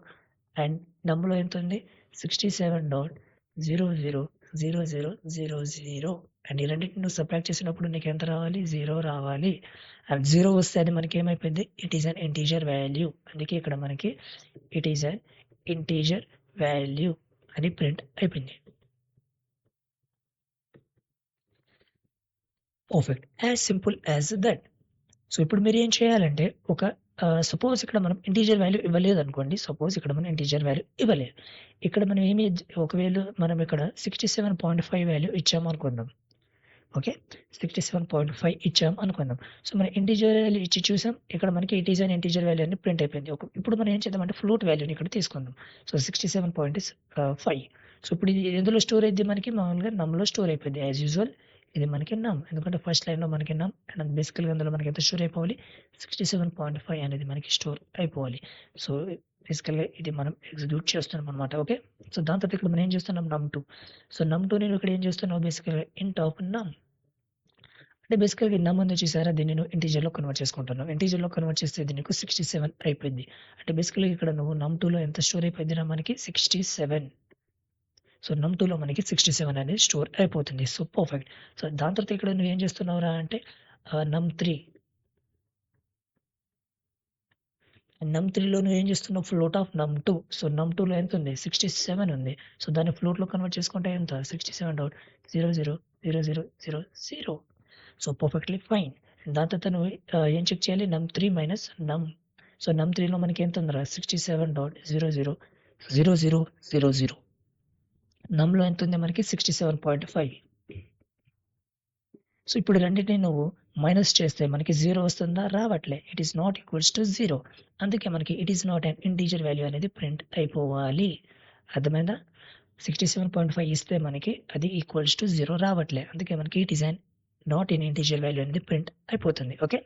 అండ్ నమ్‌లో ఎంతుంది? 67.000000 అండ్ ఈ రెండిటిని నువ్వు సబ్ట్రాక్ట్ చేసినప్పుడు నీకెంత రావాలి? 0 రావాలి. అండ్ 0 వస్తే అది మనకేమైపోద్ది? It is an integer value. అందుకే ఇక్కడ మనకి it is an integer value అని ప్రింట్ అయిపోయింది. Perfect. As simple as that. So, ఇప్పుడు మీరేం చేయాలంటే ఒక సపోజ్ ఇక్కడ మనం ఇంటిజర్ వాల్యూ ఇవ్వలేదనుకోండి. సపోజ్ ఇక్కడ మనం ఇంటిజర్ వాల్యూ ఇవ్వలేదు. ఇక్కడ మనం ఒకవేళ మనం ఇక్కడ 67.5 వాల్యూ ఇచ్చామనుకుందాం. ఓకే. 67.5 ఇచ్చాం అనుకుందాం. సో, మనం ఇంటిజర్ వాల్యూ ఇచ్చి చూసాం. ఇక్కడ మనకి it is an integer value అని ప్రింట్ అయిపోయింది. ఇప్పుడు మనం ఏం చేద్దామంటే ఫ్లోట్ వాల్యూని ఇక్కడ తీసుకుందాం. సో, 67.5 సో, ఇప్పుడు ఇది ఎందులో స్టోర్ అయిద్ది మనకి మామూలుగా నమ్‌లో స్టోర్ అయిపోద్ది. యాస్ యూజువల్ ఇది మనకి నమ్. ఎందుకంటే ఫస్ట్ లైన్‌లో మనకి నమ్ అండ్ బేసికల్‌గా అందులో మనకి ఎంత స్టోర్ అయిపోవాలి? 67.5 అనేది మనకి స్టోర్ అయిపోవాలి. సో, బేసికల్‌గా ఇది మనం ఎగ్జిక్యూట్ చేస్తున్నామనమాట. ఓకే. సో, దాని తర్వాత ఇక్కడ మనం ఏం చేస్తున్నాం? నమ్2. సో, నమ్2 నేను ఇక్కడ ఏం చేస్తున్నావు? బేసికల్‌గా ఇంట్ ఆఫ్ నమ్. అంటే బేసికల్‌గా నమ్ ఉంది చూసారా? దీన్ని నువ్వు ఇంటిజర్‌లో కన్వర్ట్ చేసుకుంటున్నావు. ఇంటిజర్‌లో కన్వర్ట్ చేస్తే ఇది నీకు 67 అయిపోయింది. అంటే బేసికల్‌గా ఇక్కడ నువ్వు నమ్2లో ఎంత స్టోర్ అయిపోయిందిరా మనకి 67. సో నమ్2లో మనకి 67 అనేది స్టోర్ అయిపోతుంది. So perfect. సో దాని తర్వాత ఇక్కడ నువ్వేం చేస్తున్నావురా అంటే నమ్3 నమ్3లో నువ్వేం చేస్తున్నావు ఫ్లోట్ ఆఫ్ నమ్2. సో నమ్2లో ఎంతుంది? 67 ఉంది. సో దాన్ని ఫ్లోట్‌లో కన్వర్ట్ చేసుకుంటే ఎంత? 67 డాట్ 000000. So perfectly fine. దాని తర్వాత నువ్వు ఏం చెక్ చేయాలి? నమ్3 మైనస్ నమ్. సో నమ్3లో మనకి ఎంతుందిరా? 67.000000. నమ్‌లో ఎంతుంది మనకి 67.5. సో ఇప్పుడు రెండిటిని నువ్వు మైనస్ చేస్తే మనకి 0 వస్తుందా? రావట్లే. It is not equals to 0. అందుకే మనకి it is not an integer value అనేది ప్రింట్ అయిపోవాలి. అర్థమైందా? 67.5 ఇస్తే మనకి అది ఈక్వల్స్ టు 0 రావట్లే. అందుకే మనకి it is an not an integer value అనేది ప్రింట్ అయిపోతుంది. ఓకే.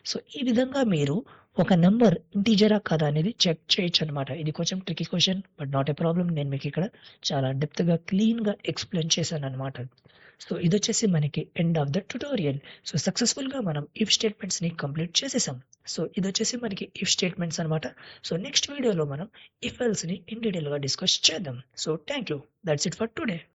సో ఈ విధంగా మీరు ఒక నంబర్ ఇంటిజరా కాదా అనేది చెక్ చేయొచ్చనమాట. ఇది కొంచెం tricky question but not a problem. నేను మీకు ఇక్కడ చాలా డెప్త్‌గా క్లీన్‌గా ఎక్స్‌ప్లెయిన్ చేశాననమాట. సో ఇదొచ్చేసి మనకి end of the tutorial. So సక్సెస్‌ఫుల్‌గా మనం ఇఫ్ స్టేట్మెంట్స్‌ని కంప్లీట్ చేసేసాం. సో ఇదొచ్చేసి మనకి ఇఫ్ స్టేట్మెంట్స్ అనమాట. సో నెక్స్ట్ వీడియోలో మనం ఇఫ్ ఎల్స్‌ని ఇన్ డీటెయిల్‌గా డిస్కస్ చేద్దాం. So thank you. That's it for today.